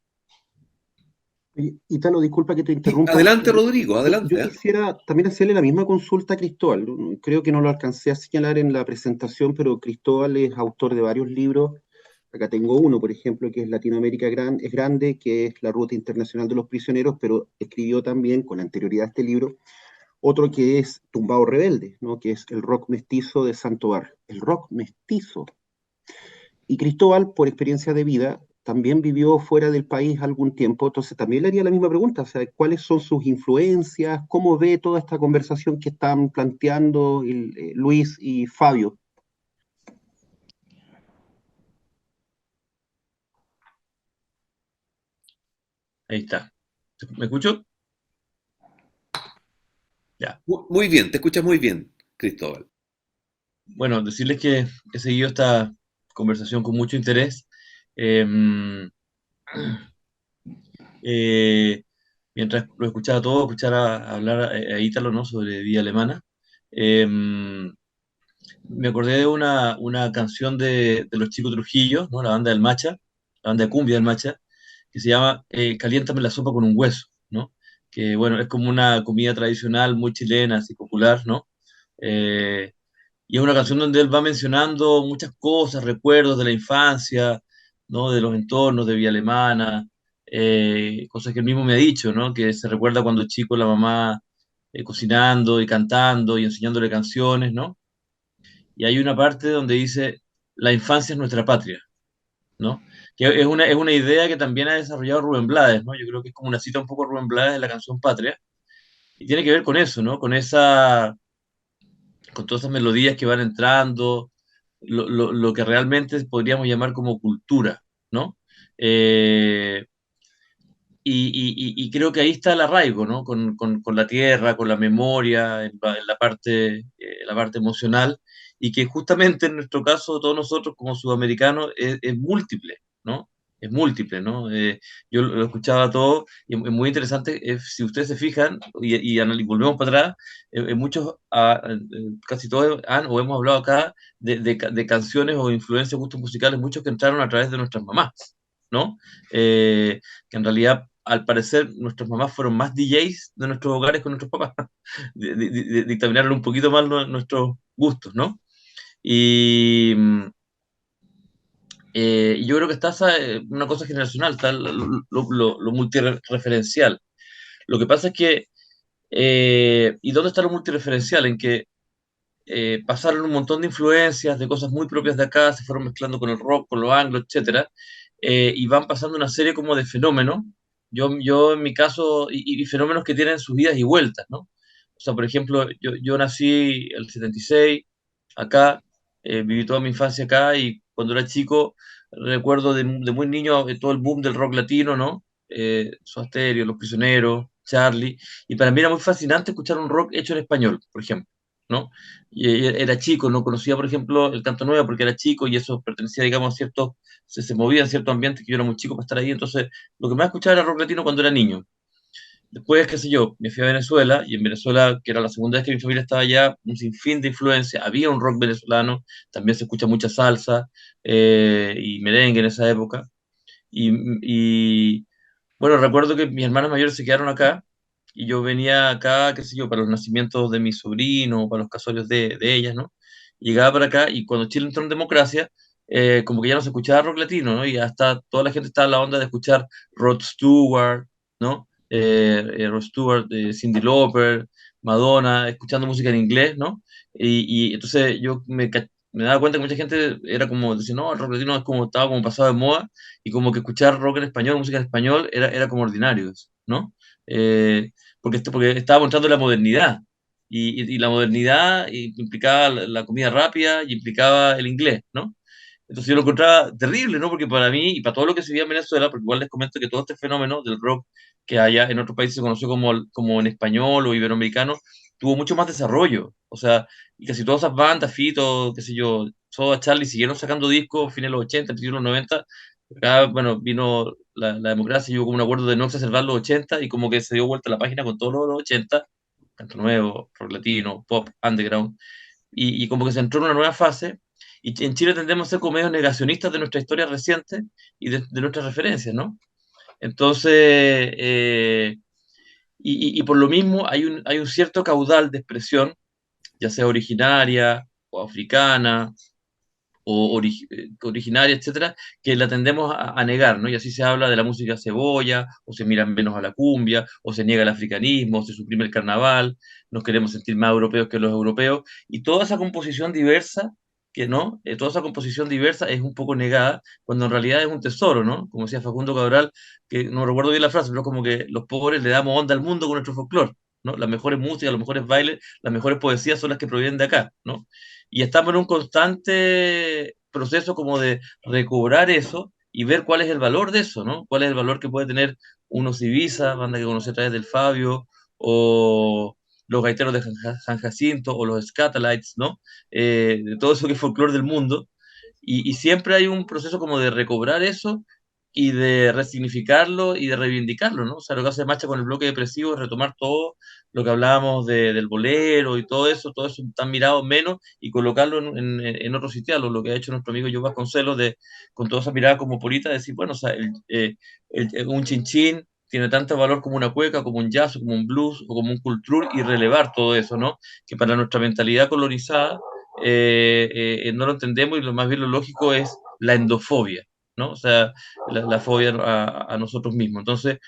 Italo, disculpa que te Sí, interrumpa. adelante, Rodrigo, Yo adelante. quisiera también hacerle la misma consulta a Cristóbal. Creo que no lo alcancé a señalar en la presentación, pero Cristóbal es autor de varios libros. Acá tengo uno, por ejemplo, que es Latinoamérica es Grande, que es la Ruta Internacional de los Prisioneros, pero escribió también, con anterioridad a este libro, otro que es Tumbao Rebelde, ¿no? Que es el rock mestizo de Santo Bar. El rock mestizo. Y Cristóbal, por experiencia de vida, también vivió fuera del país algún tiempo, entonces también le haría la misma pregunta, o sea, ¿cuáles son sus influencias? ¿Cómo ve toda esta conversación que están planteando Luis y Fabio? Ahí está. ¿Me escucho? Ya. Muy bien, te escuchas muy bien, Cristóbal. Bueno, decirles que he seguido esta conversación con mucho interés. Em, eh, Mientras lo escuchaba todo, escuchar hablar a Ítalo, ¿no? Sobre Vía Alemana. Em, Me acordé de una canción de los Chicos Trujillo, ¿no? La banda del Macha, la banda de cumbia del Macha, que se llama Caliéntame la sopa con un hueso, ¿no? Que, bueno, es como una comida tradicional muy chilena, así popular, ¿no? Eh, y es una canción donde él va mencionando muchas cosas, recuerdos de la infancia, ¿no? De los entornos de Villa Alemana, cosas que él mismo me ha dicho, ¿no? Que se recuerda cuando chico la mamá cocinando y cantando y enseñándole canciones, ¿no? Y hay una parte donde dice, la infancia es nuestra patria, ¿no? Que es una idea que también ha desarrollado Rubén Blades, ¿no? Yo creo que es como una cita un poco a Rubén Blades de la canción Patria, y tiene que ver con eso, ¿no? Con todas esas melodías que van entrando, lo que realmente podríamos llamar como cultura, ¿no? Eh, y creo que ahí está el arraigo, ¿no? Con la tierra, con la memoria, en la parte emocional, y que justamente en nuestro caso, todos nosotros como sudamericanos, es múltiple, ¿no? Es múltiple, ¿no? Yo lo escuchaba todo y es muy interesante, si ustedes se fijan y volvemos para atrás, muchos, casi todos han o hemos hablado acá de canciones o influencias, gustos musicales, muchos que entraron a través de nuestras mamás, ¿no? Que en realidad, al parecer, nuestras mamás fueron más DJs de nuestros hogares con nuestros papás, dictaminaron un poquito más nuestros gustos, ¿no? Y yo creo que está una cosa generacional, está lo multireferencial. Lo que pasa es que, ¿y dónde está lo multireferencial? En que pasaron un montón de influencias, de cosas muy propias de acá, se fueron mezclando con el rock, con lo anglo, etcétera, y van pasando una serie como de fenómenos. Yo en mi caso, y fenómenos que tienen sus idas y vueltas, ¿no? O sea, por ejemplo, yo nací el 76 acá, viví toda mi infancia acá, y cuando era chico recuerdo de muy niño todo el boom del rock latino, ¿no? Soda Stereo, Los Prisioneros, Charlie, y para mí era muy fascinante escuchar un rock hecho en español, por ejemplo, ¿no? Y era chico, no conocía, por ejemplo, el Canto Nuevo porque era chico y eso pertenecía, digamos, a ciertos, se movía en cierto ambiente que yo era muy chico para estar ahí, entonces lo que más escuchaba era rock latino cuando era niño. Después, qué sé yo, me fui a Venezuela, y en Venezuela, que era la segunda vez que mi familia estaba allá, un sinfín de influencia, había un rock venezolano, también se escucha mucha salsa y merengue en esa época. Y, y, bueno, recuerdo que mis hermanas mayores se quedaron acá, y yo venía acá, qué sé yo, para los nacimientos de mis sobrinos, para los casorios de ellas, ¿no? Llegaba para acá, y cuando Chile entró en democracia, como que ya no se escuchaba rock latino, ¿no? Y hasta toda la gente estaba en la onda de escuchar Rod Stewart, ¿no? Rod Stewart, Cyndi Lauper, Madonna, escuchando música en inglés, ¿no? Y entonces yo me daba cuenta que mucha gente era como, decía, no, el rock latino es como, estaba como pasado de moda, y como que escuchar rock en español, música en español, era como ordinario, ¿no? Porque estaba mostrando la modernidad, y la modernidad implicaba la comida rápida y implicaba el inglés, ¿no? Entonces yo lo encontraba terrible, ¿no? Porque para mí y para todo lo que se vivía en Venezuela, porque igual les comento que todo este fenómeno del rock que allá en otros países se conoció como en español o iberoamericano, tuvo mucho más desarrollo. O sea, y casi todas esas bandas, Fito, qué sé yo, Soda, Charlie, siguieron sacando discos a fines de los 80, principios de los 90. Acá, bueno, vino la democracia y hubo como un acuerdo de no exacerbar los 80, y como que se dio vuelta la página con todos los 80, canto nuevo, rock latino, pop, underground, y como que se entró en una nueva fase. Y en Chile tendemos a ser como medio negacionistas de nuestra historia reciente y de nuestras referencias, ¿no? Entonces, y por lo mismo hay un cierto caudal de expresión, ya sea originaria o africana o originaria, etcétera, que la tendemos a negar, ¿no? Y así se habla de la música cebolla, o se mira menos a la cumbia, o se niega el africanismo, o se suprime el carnaval, nos queremos sentir más europeos que los europeos, y toda esa composición diversa, que no, toda esa composición diversa es un poco negada, cuando en realidad es un tesoro, ¿no? Como decía Facundo Cabral, que no recuerdo bien la frase, pero como que los pobres le damos onda al mundo con nuestro folclore, ¿no? Las mejores músicas, los mejores bailes, las mejores poesías son las que provienen de acá, ¿no? Y estamos en un constante proceso como de recobrar eso y ver cuál es el valor de eso, ¿no? Cuál es el valor que puede tener unos Ibiza, banda que conocí a través del Fabio, o los gaiteros de San Jacinto, o los Scatalites, ¿no? De todo eso que es folclore del mundo. Y siempre hay un proceso como de recobrar eso y de resignificarlo y de reivindicarlo, ¿no? O sea, lo que hace Macha con el bloque depresivo es retomar todo lo que hablábamos del bolero y todo eso tan mirado menos, y colocarlo en otro sitio, lo que ha hecho nuestro amigo Joe Vasconcelos, con toda esa mirada como purita, de decir, bueno, o sea, un chinchín tiene tanto valor como una cueca, como un jazz, como un blues, o como un culture, y relevar todo eso, ¿no? Que para nuestra mentalidad colonizada no lo entendemos, y lo más bien lo lógico es la endofobia, ¿no? O sea, la fobia a nosotros mismos. Entonces,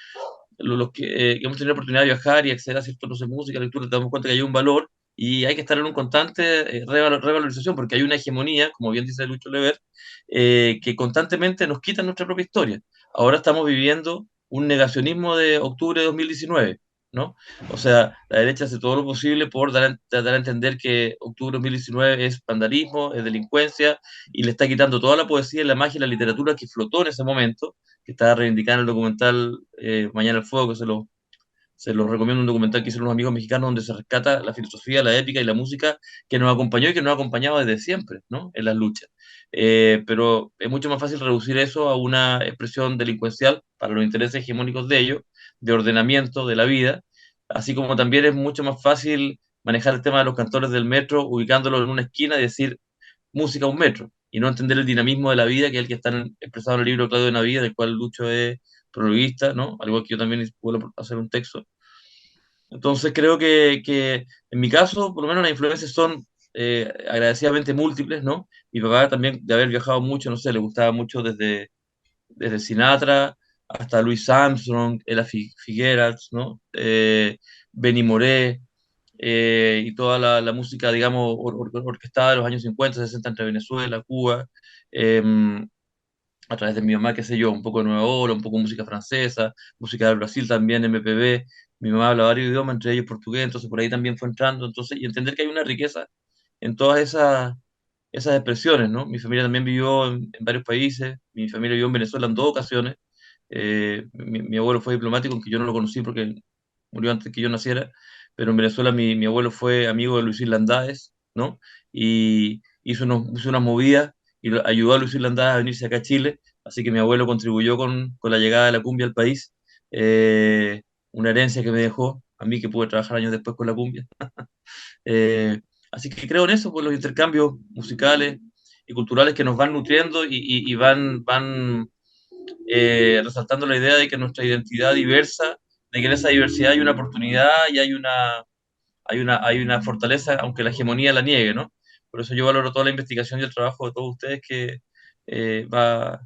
los que hemos tenido la oportunidad de viajar y acceder a ciertos tipos de música, lectura, nos damos cuenta que hay un valor, y hay que estar en un constante revalorización, porque hay una hegemonía, como bien dice Lucho Lever, que constantemente nos quita nuestra propia historia. Ahora estamos viviendo un negacionismo de octubre de 2019, ¿no? O sea, la derecha hace todo lo posible por dar a entender que octubre de 2019 es vandalismo, es delincuencia, y le está quitando toda la poesía, la magia y la literatura que flotó en ese momento, que estaba reivindicando el documental Mañana el Fuego, que se lo recomiendo, un documental que hicieron unos amigos mexicanos, donde se rescata la filosofía, la épica y la música que nos acompañó y que nos ha acompañado desde siempre, ¿no? En las luchas. Pero es mucho más fácil reducir eso a una expresión delincuencial para los intereses hegemónicos de ellos, de ordenamiento de la vida, así como también es mucho más fácil manejar el tema de los cantores del metro, ubicándolo en una esquina y decir música a un metro, y no entender el dinamismo de la vida, que es el que está expresado en el libro Claudio de Navidad, del cual Lucho es prologuista, ¿no? Al igual que yo también puedo hacer un texto. Entonces creo que en mi caso, por lo menos las influencias son agradecidamente múltiples, ¿no? Mi papá también, de haber viajado mucho, no sé, le gustaba mucho desde Sinatra hasta Louis Armstrong, Ella Fitzgerald, ¿no? Benny Moré, y toda la música, digamos, orquestada de los años 50, 60 entre Venezuela, Cuba, eh, a través de mi mamá, qué sé yo, un poco de Nueva Ola, un poco de música francesa, música del Brasil también, MPB. Mi mamá habla varios idiomas, entre ellos portugués, entonces por ahí también fue entrando, entonces, y entender que hay una riqueza en todas esas expresiones, ¿no? Mi familia también vivió en varios países, mi familia vivió en Venezuela en 2 ocasiones. Mi abuelo fue diplomático, aunque yo no lo conocí porque murió antes que yo naciera, pero en Venezuela mi abuelo fue amigo de Luis Landáez, ¿no? Y hizo unas movidas, y ayudó a Luis Landáez a venirse acá a Chile, así que mi abuelo contribuyó con la llegada de la cumbia al país. una herencia que me dejó, a mí que pude trabajar años después con la cumbia. Eh, Así que creo en eso, por los intercambios musicales y culturales que nos van nutriendo y van resaltando la idea de que nuestra identidad diversa, de que en esa diversidad hay una oportunidad y hay una fortaleza, aunque la hegemonía la niegue, ¿no? Por eso yo valoro toda la investigación y el trabajo de todos ustedes que va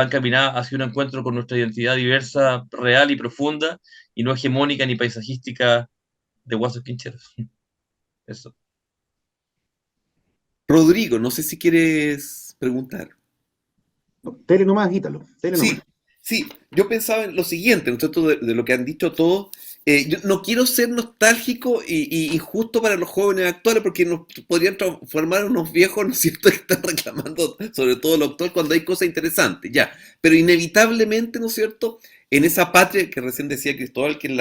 encaminada hacia un encuentro con nuestra identidad diversa, real y profunda, y no hegemónica ni paisajística de guasos quincheros. Eso. Rodrigo, no sé si quieres preguntar. Tele nomás, Ítalo, tele Sí, nomás. sí, yo pensaba en lo siguiente, ¿no es cierto? De lo que han dicho todos. Yo no quiero ser nostálgico y injusto para los jóvenes actuales porque nos podrían transformar en unos viejos, ¿no es cierto?, que están reclamando sobre todo lo actual cuando hay cosas interesantes, ya. Pero inevitablemente, ¿no es cierto?, en esa patria que recién decía Cristóbal, que en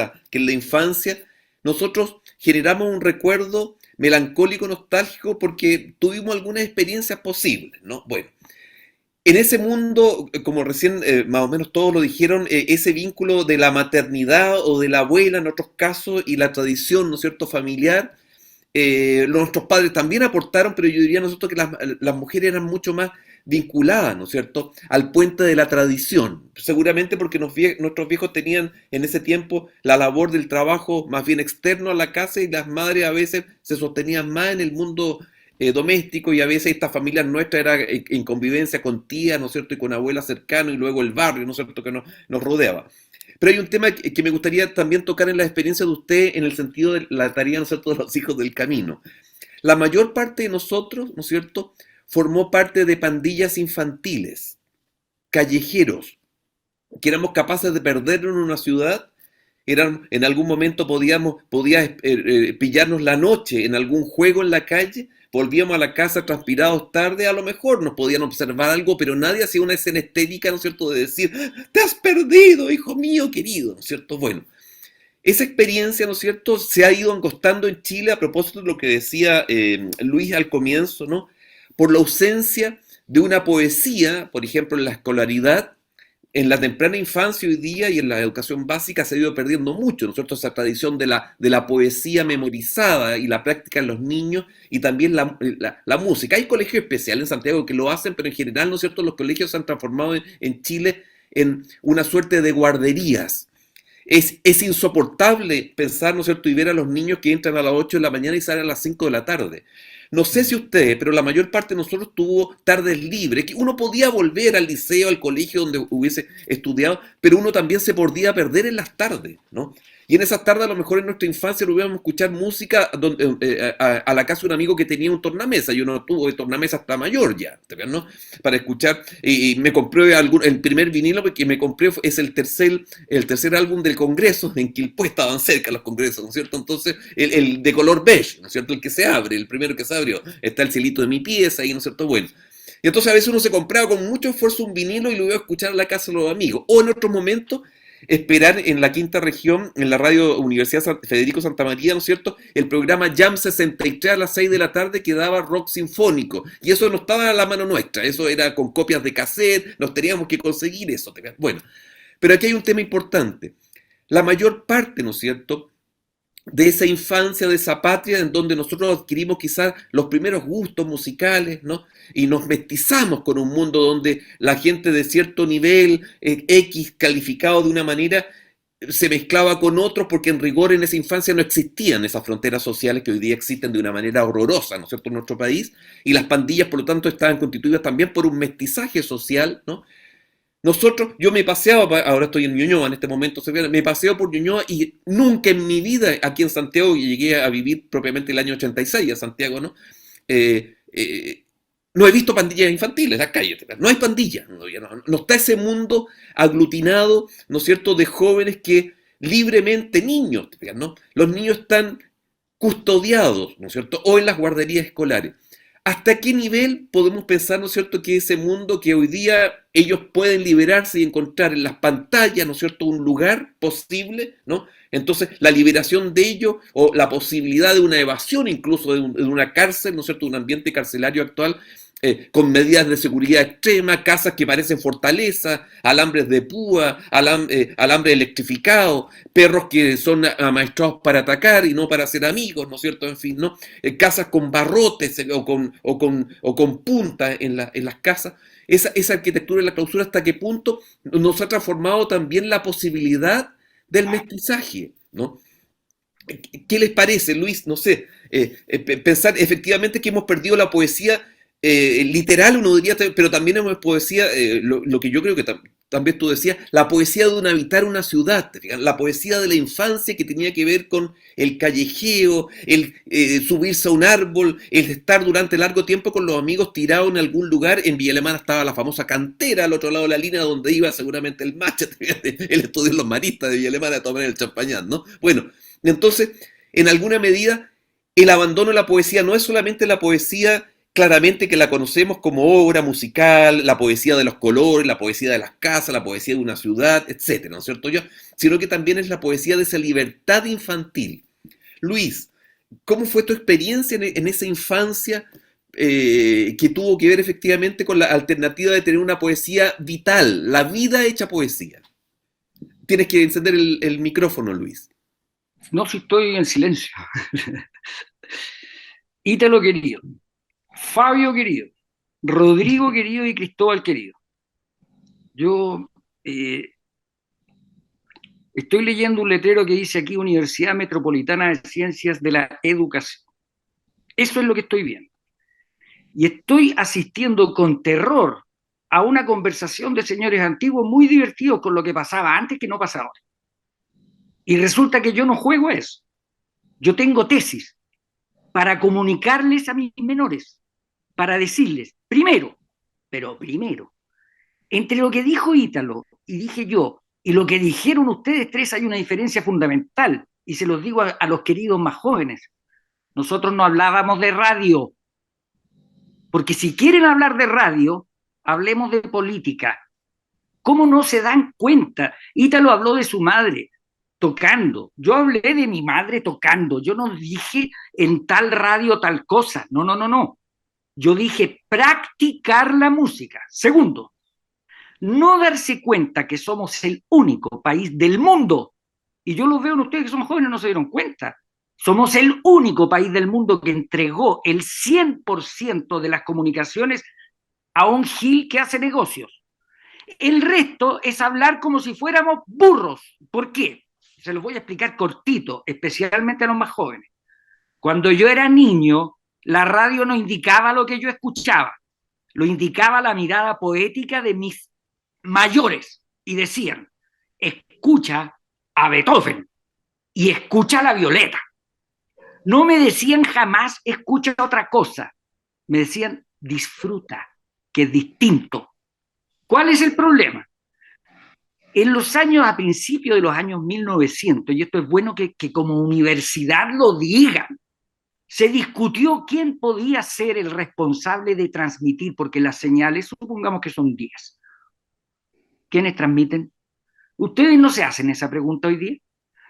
la infancia, nosotros generamos un recuerdo melancólico, nostálgico, porque tuvimos algunas experiencias posibles, ¿no? Bueno. En ese mundo, como recién más o menos todos lo dijeron, ese vínculo de la maternidad o de la abuela en otros casos y la tradición, ¿no es cierto?, familiar, nuestros padres también aportaron, pero yo diría nosotros que las mujeres eran mucho más vinculadas, ¿no es cierto?, al puente de la tradición, seguramente porque nuestros viejos tenían en ese tiempo la labor del trabajo más bien externo a la casa y las madres a veces se sostenían más en el mundo doméstico y a veces esta familia nuestra era en convivencia con tías, ¿no es cierto?, y con abuelas cercanas y luego el barrio, ¿no es cierto?, que nos rodeaba. Pero hay un tema que me gustaría también tocar en la experiencia de usted en el sentido de la tarea, ¿no es cierto?, de los hijos del camino. La mayor parte de nosotros, ¿no es cierto?, formó parte de pandillas infantiles, callejeros, que éramos capaces de perdernos en una ciudad. En algún momento podía pillarnos la noche en algún juego en la calle, volvíamos a la casa transpirados tarde, a lo mejor nos podían observar algo, pero nadie hacía una escena estética, ¿no es cierto?, de decir, te has perdido, hijo mío querido, ¿no es cierto? Bueno, esa experiencia, ¿no es cierto?, se ha ido angostando en Chile a propósito de lo que decía Luis al comienzo, ¿no? Por la ausencia de una poesía, por ejemplo, en la escolaridad, en la temprana infancia hoy día y en la educación básica se ha ido perdiendo mucho, ¿no es cierto?, esa tradición de la poesía memorizada y la práctica en los niños y también la música. Hay colegios especiales en Santiago que lo hacen, pero en general, ¿no es cierto?, los colegios se han transformado en Chile en una suerte de guarderías. Es insoportable pensar, ¿no es cierto?, y ver a los niños que entran a las 8 de la mañana y salen a las 5 de la tarde. No sé si ustedes, pero la mayor parte de nosotros tuvo tardes libres, que uno podía volver al liceo, al colegio donde hubiese estudiado, pero uno también se podía perder en las tardes, ¿no? Y en esas tardes, a lo mejor en nuestra infancia, lo íbamos a escuchar música a la casa de un amigo que tenía un tornamesa. Yo no tuve tornamesa hasta mayor ya, ¿no?, para escuchar. Y me compré el primer vinilo porque me compré, es el tercer álbum del Congreso, en Quilpué estaban cerca los congresos, ¿no es cierto? Entonces, el de color beige, ¿no es cierto?, el que se abre, el primero que se abrió. Está el cielito de mi pieza ahí, ¿no es cierto? Bueno. Y entonces a veces uno se compraba con mucho esfuerzo un vinilo y lo iba a escuchar en la casa de los amigos. O en otros momentos esperar en la quinta región, en la radio Universidad Federico Santa María, ¿no es cierto?, el programa Jam 63 a las 6 de la tarde que daba rock sinfónico. Y eso no estaba a la mano nuestra, eso era con copias de cassette, nos teníamos que conseguir eso. Bueno, pero aquí hay un tema importante. La mayor parte, ¿no es cierto?, de esa infancia, de esa patria en donde nosotros adquirimos quizás los primeros gustos musicales, ¿no? Y nos mestizamos con un mundo donde la gente de cierto nivel X calificado de una manera se mezclaba con otros porque en rigor en esa infancia no existían esas fronteras sociales que hoy día existen de una manera horrorosa, ¿no es cierto?, en nuestro país, y las pandillas por lo tanto estaban constituidas también por un mestizaje social, ¿no? Yo me paseaba, ahora estoy en Ñuñoa en este momento, me paseo por Ñuñoa y nunca en mi vida aquí en Santiago, y llegué a vivir propiamente el año 86 a Santiago, ¿no? Eh, eh, no he visto pandillas infantiles en las calles, no hay pandillas, no está ese mundo aglutinado, ¿no es cierto?, de jóvenes que libremente, niños, ¿no? Los niños están custodiados, ¿no es cierto?, o en las guarderías escolares. ¿Hasta qué nivel podemos pensar, ¿no es cierto?, que ese mundo que hoy día ellos pueden liberarse y encontrar en las pantallas, ¿no es cierto?, un lugar posible, ¿no? Entonces, la liberación de ellos o la posibilidad de una evasión incluso de una cárcel, ¿no es cierto?, un ambiente carcelario actual, con medidas de seguridad extrema, casas que parecen fortalezas, alambres de púa, alambre electrificado, perros que son amaestrados para atacar y no para ser amigos, ¿no es cierto? En fin, ¿no? Casas con barrotes o con puntas en las casas. Esa arquitectura de la clausura, ¿hasta qué punto nos ha transformado también la posibilidad del mestizaje, ¿no? ¿Qué les parece, Luis? No sé, pensar efectivamente que hemos perdido la poesía literal, uno diría, pero también hemos poesía, lo que yo creo que también tú decías, la poesía de un habitar una ciudad, la poesía de la infancia que tenía que ver con el callejeo, el subirse a un árbol, el estar durante largo tiempo con los amigos tirados en algún lugar. En Villa Alemana estaba la famosa cantera al otro lado de la línea donde iba seguramente el Machete, el estudio de los maristas de Villa Alemana a tomar el champañán, ¿no? Bueno, entonces, en alguna medida, el abandono de la poesía no es solamente la poesía claramente que la conocemos como obra musical, la poesía de los colores, la poesía de las casas, la poesía de una ciudad, etcétera, ¿no es cierto yo? Sino que también es la poesía de esa libertad infantil. Luis, ¿cómo fue tu experiencia en esa infancia que tuvo que ver efectivamente con la alternativa de tener una poesía vital, la vida hecha poesía? Tienes que encender el micrófono, Luis. No, si estoy en silencio. Ítalo querido, Fabio querido, Rodrigo querido y Cristóbal querido. Yo estoy leyendo un letrero que dice aquí Universidad Metropolitana de Ciencias de la Educación. Eso es lo que estoy viendo. Y estoy asistiendo con terror a una conversación de señores antiguos muy divertidos con lo que pasaba antes que no pasaba ahora. Y resulta que yo no juego a eso. Yo tengo tesis para comunicarles a mis menores, para decirles, primero, entre lo que dijo Ítalo y dije yo, y lo que dijeron ustedes tres hay una diferencia fundamental, y se los digo a los queridos más jóvenes. Nosotros no hablábamos de radio, porque si quieren hablar de radio, hablemos de política. ¿Cómo no se dan cuenta? Ítalo habló de su madre tocando. Yo hablé de mi madre tocando. Yo no dije en tal radio tal cosa. No. Yo dije practicar la música. Segundo, no darse cuenta que somos el único país del mundo, y yo lo veo en ustedes que son jóvenes, no se dieron cuenta, somos el único país del mundo que entregó el 100% de las comunicaciones a un gil que hace negocios. El resto es hablar como si fuéramos burros. ¿Por qué? Se los voy a explicar cortito, especialmente a los más jóvenes. Cuando yo era niño, la radio no indicaba lo que yo escuchaba, lo indicaba la mirada poética de mis mayores, y decían, escucha a Beethoven y escucha a la Violeta. No me decían jamás, escucha otra cosa. Me decían, disfruta, que es distinto. ¿Cuál es el problema? En los años, a principios de los años 1900, y esto es bueno que como universidad lo digan, se discutió quién podía ser el responsable de transmitir, porque las señales, supongamos que son 10. ¿Quiénes transmiten? Ustedes no se hacen esa pregunta hoy día.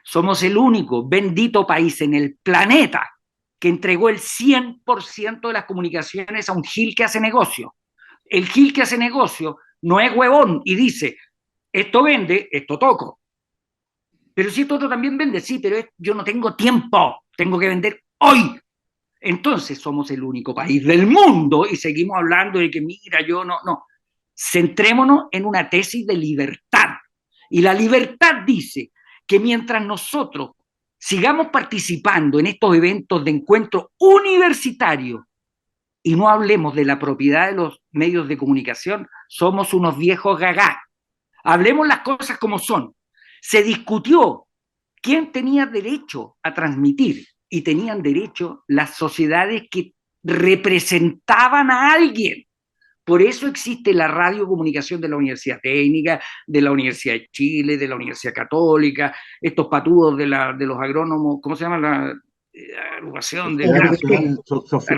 Somos el único bendito país en el planeta que entregó el 100% de las comunicaciones a un gil que hace negocio. El gil que hace negocio no es huevón y dice, esto vende, esto toco. Pero si esto otro también vende, sí, pero yo no tengo tiempo, tengo que vender hoy. Entonces somos el único país del mundo y seguimos hablando de que mira, yo no. Centrémonos en una tesis de libertad. Y la libertad dice que mientras nosotros sigamos participando en estos eventos de encuentro universitario y no hablemos de la propiedad de los medios de comunicación, somos unos viejos gagá. Hablemos las cosas como son. Se discutió quién tenía derecho a transmitir, y tenían derecho las sociedades que representaban a alguien. Por eso existe la radiocomunicación de la Universidad Técnica, de la Universidad de Chile, de la Universidad Católica, estos patudos de los agrónomos, ¿cómo se llama la agrupación? De la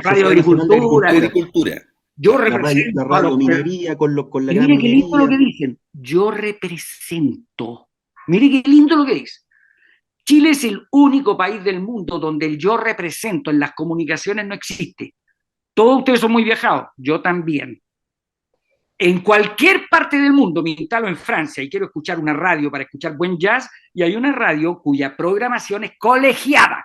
radioagricultura. Yo represento la radiominería con la gran minería. Mire qué lindo lo que dicen. Yo represento. Mire qué lindo lo que dice. Chile es el único país del mundo donde el yo represento en las comunicaciones no existe. Todos ustedes son muy viajados, yo también. En cualquier parte del mundo, me instalo en Francia y quiero escuchar una radio para escuchar buen jazz, y hay una radio cuya programación es colegiada.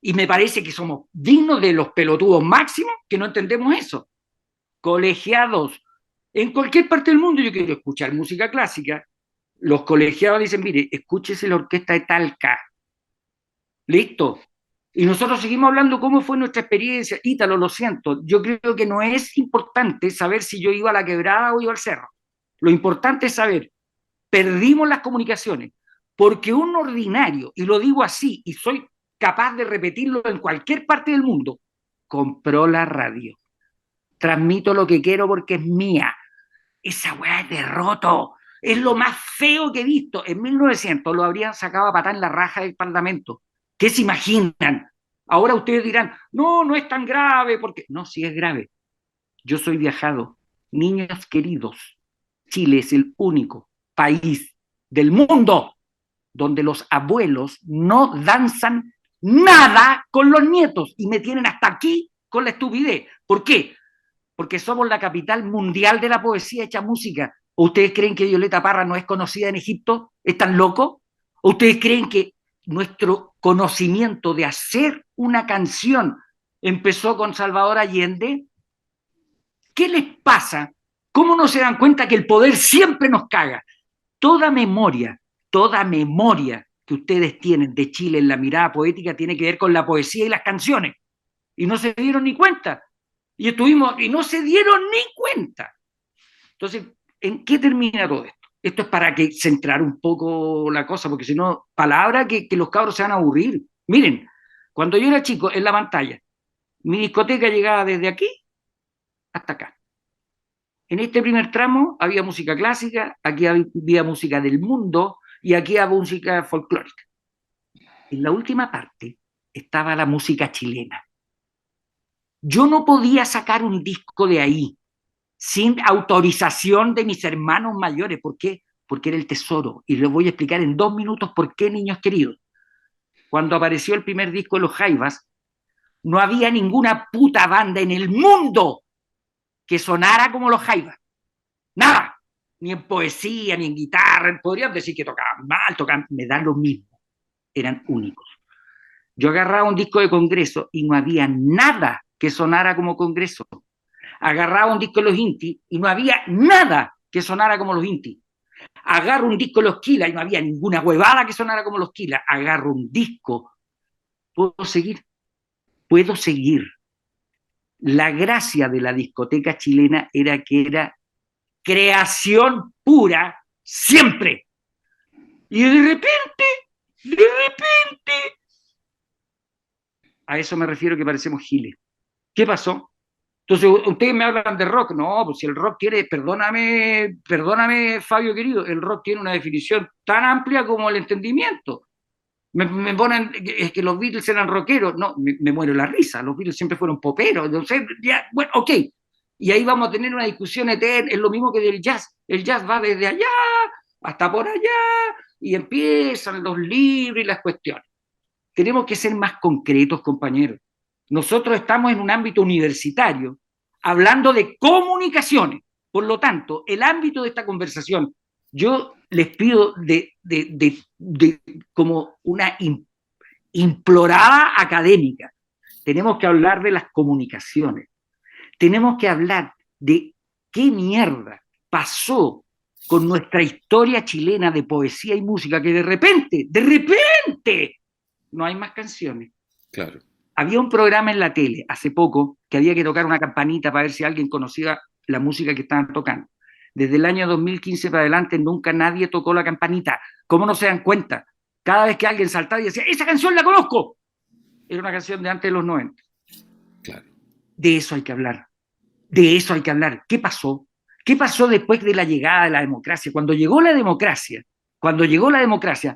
Y me parece que somos dignos de los pelotudos máximos que no entendemos eso. Colegiados. En cualquier parte del mundo yo quiero escuchar música clásica. Los colegiados dicen, mire, escúchese la orquesta de Talca. Listo. Y nosotros seguimos hablando cómo fue nuestra experiencia. Ítalo, lo siento, yo creo que no es importante saber si yo iba a la quebrada o iba al cerro. Lo importante es saber, perdimos las comunicaciones, porque un ordinario, y lo digo así, y soy capaz de repetirlo en cualquier parte del mundo, compró la radio. Transmito lo que quiero porque es mía. Esa weá es derroto. Es lo más feo que he visto. En 1900 lo habrían sacado a patar en la raja del Parlamento. ¿Qué se imaginan? Ahora ustedes dirán, no, no es tan grave, porque no, sí es grave. Yo soy viajado. Niños queridos, Chile es el único país del mundo donde los abuelos no danzan nada con los nietos y me tienen hasta aquí con la estupidez. ¿Por qué? Porque somos la capital mundial de la poesía hecha música. ¿O ustedes creen que Violeta Parra no es conocida en Egipto? ¿Están locos? ¿O ustedes creen que nuestro conocimiento de hacer una canción empezó con Salvador Allende? ¿Qué les pasa? ¿Cómo no se dan cuenta que el poder siempre nos caga? Toda memoria que ustedes tienen de Chile en la mirada poética tiene que ver con la poesía y las canciones. Y no se dieron ni cuenta. Y no se dieron ni cuenta. Entonces, ¿en qué termina todo esto? Esto es para que centrar un poco la cosa, porque si no, palabra que los cabros se van a aburrir. Miren, cuando yo era chico, en la pantalla, mi discoteca llegaba desde aquí hasta acá. En este primer tramo había música clásica, aquí había música del mundo y aquí había música folclórica. En la última parte estaba la música chilena. Yo no podía sacar un disco de ahí sin autorización de mis hermanos mayores. ¿Por qué? Porque era el tesoro. Y les voy a explicar en 2 minutos por qué, niños queridos. Cuando apareció el primer disco de los Jaivas, no había ninguna puta banda en el mundo que sonara como los Jaivas. Nada. Ni en poesía, ni en guitarra. Podrían decir que tocaban mal, me da lo mismo. Eran únicos. Yo agarraba un disco de Congreso y no había nada que sonara como Congreso. Agarraba un disco de los Inti y no había nada que sonara como los Inti. Agarro un disco de los Kila y no había ninguna huevada que sonara como los Kila. Agarro un disco. ¿Puedo seguir? Puedo seguir. La gracia de la discoteca chilena era que era creación pura siempre. Y de repente, a eso me refiero que parecemos giles. ¿Qué pasó? Entonces, ustedes me hablan de rock. No, pues si el rock tiene, perdóname, Fabio querido, el rock tiene una definición tan amplia como el entendimiento. Me ponen, es que los Beatles eran rockeros. No, me muero la risa. Los Beatles siempre fueron poperos. Entonces, ya, bueno, ok. Y ahí vamos a tener una discusión eterna. Es lo mismo que del jazz. El jazz va desde allá hasta por allá y empiezan los libros y las cuestiones. Tenemos que ser más concretos, compañeros. Nosotros estamos en un ámbito universitario hablando de comunicaciones. Por lo tanto, el ámbito de esta conversación, yo les pido como una implorada académica. Tenemos que hablar de las comunicaciones. Tenemos que hablar de qué mierda pasó con nuestra historia chilena de poesía y música, que de repente, no hay más canciones. Claro. Había un programa en la tele hace poco que había que tocar una campanita para ver si alguien conocía la música que estaban tocando. Desde el año 2015 para adelante nunca nadie tocó la campanita. ¿Cómo no se dan cuenta? Cada vez que alguien saltaba y decía, ¡esa canción la conozco! Era una canción de antes de los 90. Claro. De eso hay que hablar. De eso hay que hablar. ¿Qué pasó? ¿Qué pasó después de la llegada de la democracia? Cuando llegó la democracia,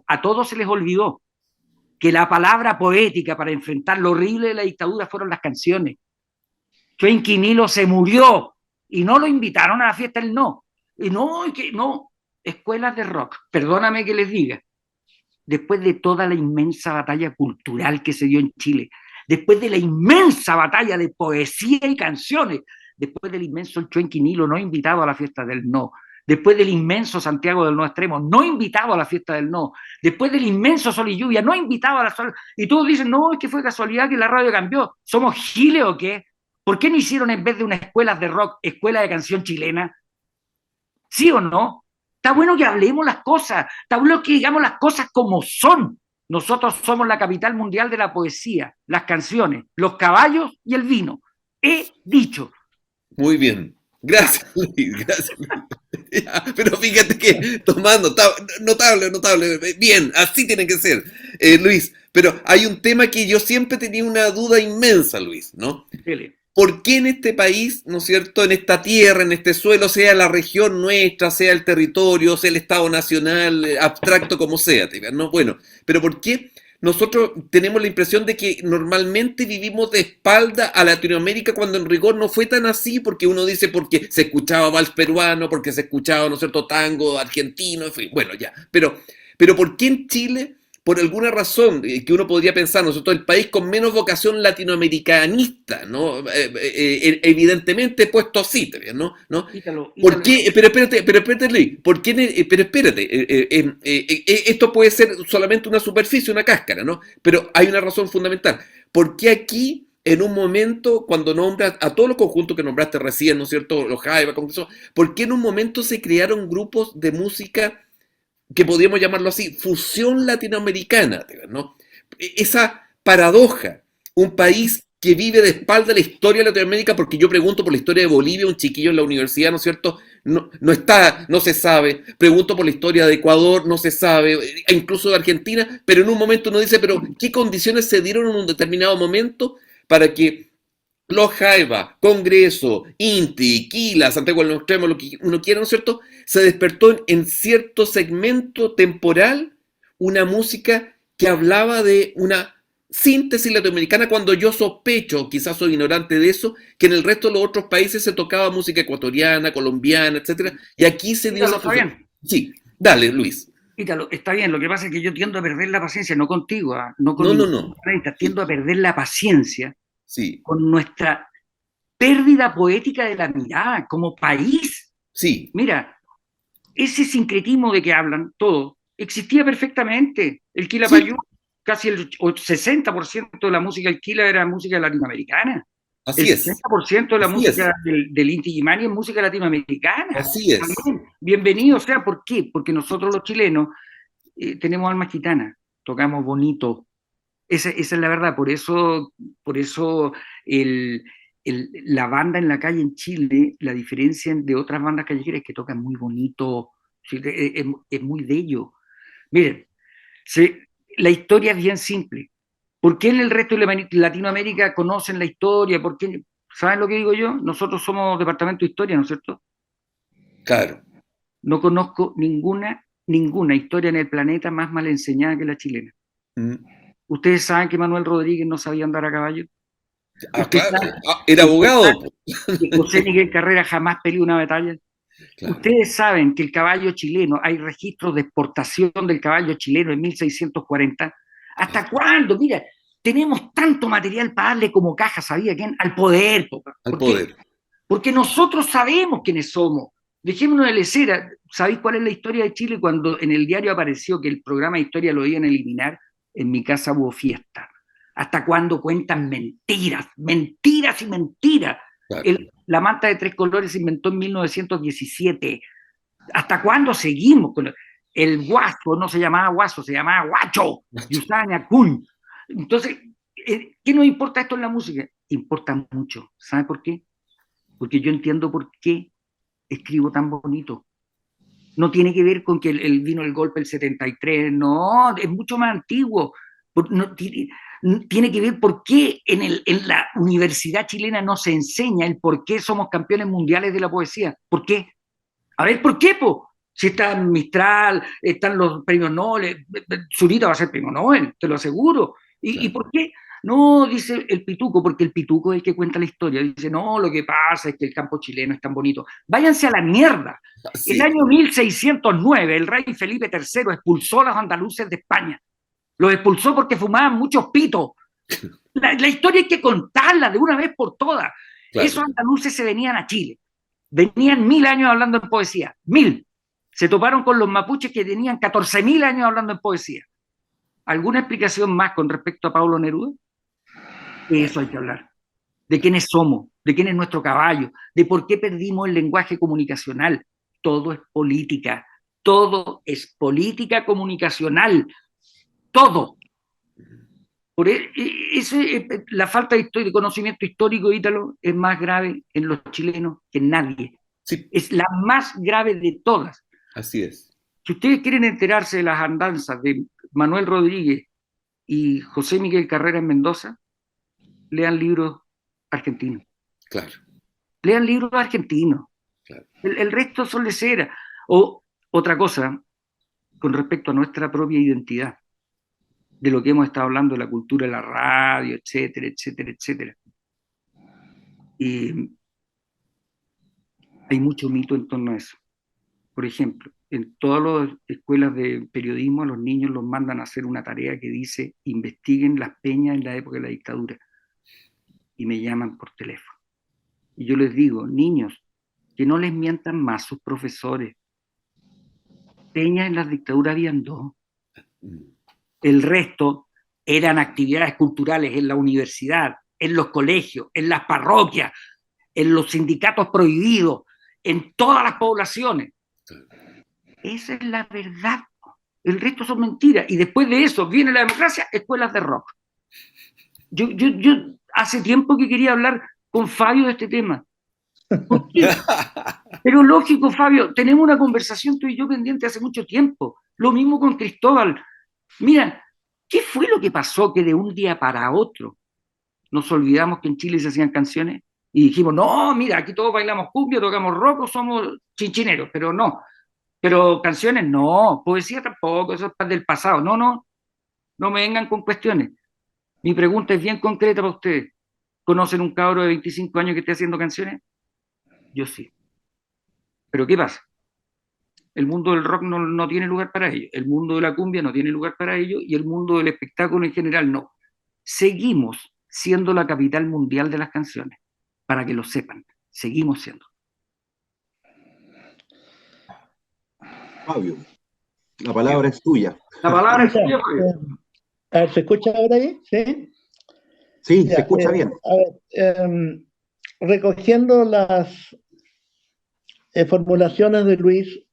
a todos se les olvidó que la palabra poética para enfrentar lo horrible de la dictadura fueron las canciones. Chuenquinilo se murió y no lo invitaron a la fiesta del no. Y no, escuelas de rock, perdóname que les diga, después de toda la inmensa batalla cultural que se dio en Chile, después de la inmensa batalla de poesía y canciones, después del inmenso El Chuenquinilo, no invitado a la fiesta del no, después del inmenso Santiago del No Extremo, no invitado a la fiesta del no, después del inmenso Sol y Lluvia, no invitado a la sol, y todos dicen, no, es que fue casualidad que la radio cambió, ¿somos giles o qué? ¿Por qué no hicieron en vez de unas escuelas de rock, escuela de canción chilena? ¿Sí o no? Está bueno que hablemos las cosas, está bueno que digamos las cosas como son. Nosotros somos la capital mundial de la poesía, las canciones, los caballos y el vino. He dicho. Muy bien. Gracias, Luis. Gracias. Ya, pero fíjate que tomando, notable, notable. Bien, así tiene que ser, Luis. Pero hay un tema que yo siempre tenía una duda inmensa, Luis, ¿no? Dele. ¿Por qué en este país, ¿no es cierto?, en esta tierra, en este suelo, sea la región nuestra, sea el territorio, sea el Estado Nacional, abstracto como sea, ¿no? Bueno, pero ¿por qué nosotros tenemos la impresión de que normalmente vivimos de espalda a Latinoamérica cuando en rigor no fue tan así? Porque uno dice porque se escuchaba vals peruano, porque se escuchaba, ¿no es cierto?, tango argentino, en fin, bueno, ya. Pero ¿por qué en Chile? Por alguna razón que uno podría pensar, nosotros el país con menos vocación latinoamericanista, ¿no? Evidentemente puesto así, ¿no? ¿Por qué? Pero espérate, Luis, ¿por qué? Pero espérate, esto puede ser solamente una superficie, una cáscara, ¿no? Pero hay una razón fundamental. ¿Por qué aquí, en un momento, cuando nombras a todos los conjuntos que nombraste recién, ¿no es cierto?, los Jaiba, ¿por qué en un momento se crearon grupos de música que podríamos llamarlo así, fusión latinoamericana, ¿no? Esa paradoja, un país que vive de espalda la historia de Latinoamérica, porque yo pregunto por la historia de Bolivia, un chiquillo en la universidad, ¿no es cierto?, no se sabe, pregunto por la historia de Ecuador, no se sabe, e incluso de Argentina, pero en un momento uno dice, pero ¿qué condiciones se dieron en un determinado momento para que los Jaiba, Congreso, Inti, Quila, Santiago del Extremo, lo que uno quiera, ¿no es cierto?, se despertó en cierto segmento temporal una música que hablaba de una síntesis latinoamericana, cuando yo sospecho, quizás soy ignorante de eso, que en el resto de los otros países se tocaba música ecuatoriana, colombiana, etcétera, y aquí se dio Ítalo, esa fusión. Sí, dale, Luis. Ítalo, está bien, lo que pasa es que yo tiendo a perder la paciencia, no contigo, no con No. tiendo a perder la paciencia Sí. con nuestra pérdida poética de la mirada como país. Sí. Mira, ese sincretismo de que hablan todos existía perfectamente. El Quilapayún, casi el 60% de la música del Quila era música latinoamericana. Así el es. 60% de la Así música es. del Inti Illimani es música latinoamericana. Así es. También, bienvenido sea, ¿por qué? Porque nosotros los chilenos tenemos alma gitana, tocamos bonito. Esa es la verdad, por eso la banda en la calle en Chile, la diferencia de otras bandas callejeras es que tocan muy bonito, ¿sí? Es muy bello. Miren, la historia es bien simple. ¿Por qué en el resto de Latinoamérica conocen la historia? ¿Por qué? ¿Saben lo que digo yo? Nosotros somos departamento de historia, ¿no es cierto? Claro. No conozco ninguna historia en el planeta más mal enseñada que la chilena. ¿Ustedes saben que Manuel Rodríguez no sabía andar a caballo? Claro. Era abogado. Que José Miguel Carrera jamás peleó una batalla. Claro. Ustedes saben que el caballo chileno, hay registros de exportación del caballo chileno en 1640. ¿Hasta cuándo? Mira, tenemos tanto material para darle como caja, ¿sabía quién? Al poder. Al poder. Porque nosotros sabemos quiénes somos. Dejémonos de lecera. ¿Sabéis cuál es la historia de Chile? Cuando en el diario apareció que el programa de historia lo iban a eliminar, en mi casa hubo fiesta. ¿Hasta cuándo cuentan mentiras? Mentiras y mentiras. Claro. La manta de 3 colores se inventó en 1917. ¿Hasta cuándo seguimos con el guaso? No se llamaba guaso, se llamaba guacho. Y usaban ñacún. Entonces, ¿qué nos importa esto en la música? Importa mucho. ¿Sabe por qué? Porque yo entiendo por qué escribo tan bonito. No tiene que ver con que vino el golpe del 73, no, es mucho más antiguo. No, tiene que ver por qué en la universidad chilena no se enseña el por qué somos campeones mundiales de la poesía. ¿Por qué? A ver, ¿por qué, po? Si está Mistral, están los premios Nobel, Zurita va a ser premio Nobel, te lo aseguro. ¿Y por qué? No, dice el Pituco, porque el Pituco es el que cuenta la historia. Dice, no, lo que pasa es que el campo chileno es tan bonito. Váyanse a la mierda. Sí. El año 1609, el rey Felipe III expulsó a los andaluces de España. Los expulsó porque fumaban muchos pitos. La historia hay que contarla de una vez por todas. Claro. Esos andaluces se venían a Chile. Venían 1000 años hablando en poesía. 1000. Se toparon con los mapuches que tenían 14.000 años hablando en poesía. ¿Alguna explicación más con respecto a Pablo Neruda? De eso hay que hablar. De quiénes somos, de quién es nuestro caballo, de por qué perdimos el lenguaje comunicacional. Todo es política. Todo es política comunicacional. Todo. Por la falta de conocimiento histórico, Ítalo, es más grave en los chilenos que en nadie. Sí. Es la más grave de todas. Así es. Si ustedes quieren enterarse de las andanzas de Manuel Rodríguez y José Miguel Carrera en Mendoza, lean libros argentinos. Claro. Lean libros argentinos. Claro. El resto son leceras. O otra cosa, con respecto a nuestra propia identidad, de lo que hemos estado hablando, de la cultura de la radio, etcétera, etcétera, etcétera. Hay mucho mito en torno a eso. Por ejemplo, en todas las escuelas de periodismo a los niños los mandan a hacer una tarea que dice investiguen las peñas en la época de la dictadura. Y me llaman por teléfono. Y yo les digo, niños, que no les mientan más sus profesores. Peñas en la dictadura habían 2. El resto eran actividades culturales en la universidad, en los colegios, en las parroquias, en los sindicatos prohibidos, en todas las poblaciones. Esa es la verdad. El resto son mentiras. Y después de eso viene la democracia, escuelas de rock. Yo hace tiempo que quería hablar con Fabio de este tema. Pero lógico, Fabio, tenemos una conversación tú y yo pendiente hace mucho tiempo. Lo mismo con Cristóbal. Mira, ¿qué fue lo que pasó que de un día para otro nos olvidamos que en Chile se hacían canciones? Y dijimos, no, mira, aquí todos bailamos cumbia, tocamos rock o somos chinchineros, pero no. Pero canciones no, poesía tampoco, eso es del pasado. No me vengan con cuestiones. Mi pregunta es bien concreta para ustedes. ¿Conocen un cabro de 25 años que esté haciendo canciones? Yo sí. ¿Pero qué pasa? El mundo del rock no tiene lugar para ello, el mundo de la cumbia no tiene lugar para ello y el mundo del espectáculo en general no. Seguimos siendo la capital mundial de las canciones, para que lo sepan, seguimos siendo. Fabio, la palabra es tuya. La palabra es tuya, Fabio. A ver, ¿se escucha ahora ahí? Sí. Sí, Ya, se escucha bien. A ver, recogiendo las formulaciones de Luis,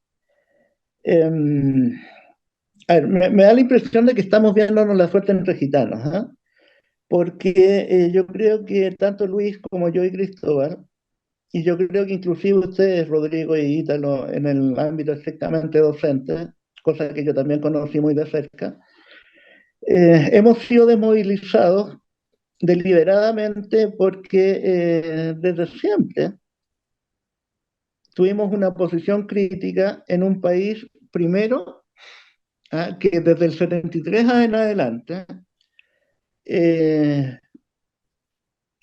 a ver, me da la impresión de que estamos viéndonos la suerte entre gitanos, ¿eh? Porque yo creo que tanto Luis como yo y Cristóbal, y yo creo que inclusive ustedes, Rodrigo y Ítalo, en el ámbito estrictamente docente, cosa que yo también conocí muy de cerca, hemos sido desmovilizados deliberadamente porque desde siempre tuvimos una posición crítica en un país, primero, que desde el 73 en adelante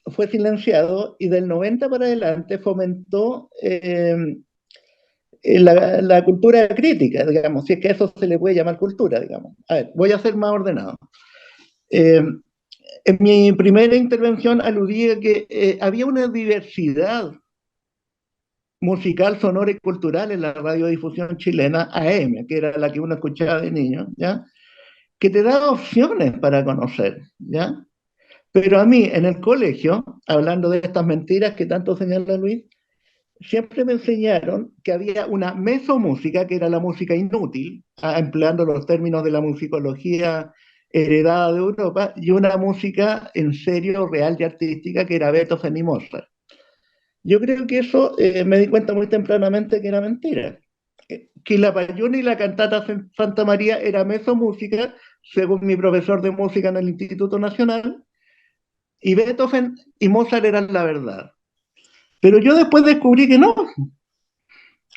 fue silenciado y del 90 para adelante fomentó la cultura crítica, digamos, si es que eso se le puede llamar cultura, digamos. A ver, voy a ser más ordenado. En mi primera intervención aludí a que había una diversidad musical, sonora y cultural en la radiodifusión chilena AM, que era la que uno escuchaba de niño, ¿ya? Que te da opciones para conocer, ¿ya? Pero a mí, en el colegio, hablando de estas mentiras que tanto señala Luis, siempre me enseñaron que había una mesomúsica, que era la música inútil, empleando los términos de la musicología heredada de Europa, y una música en serio, real y artística, que era Beethoven y Mozart. Yo creo que eso me di cuenta muy tempranamente que era mentira. Que la Payún y la cantata Santa María era mesomúsica, según mi profesor de música en el Instituto Nacional, y Beethoven y Mozart eran la verdad. Pero yo después descubrí que no,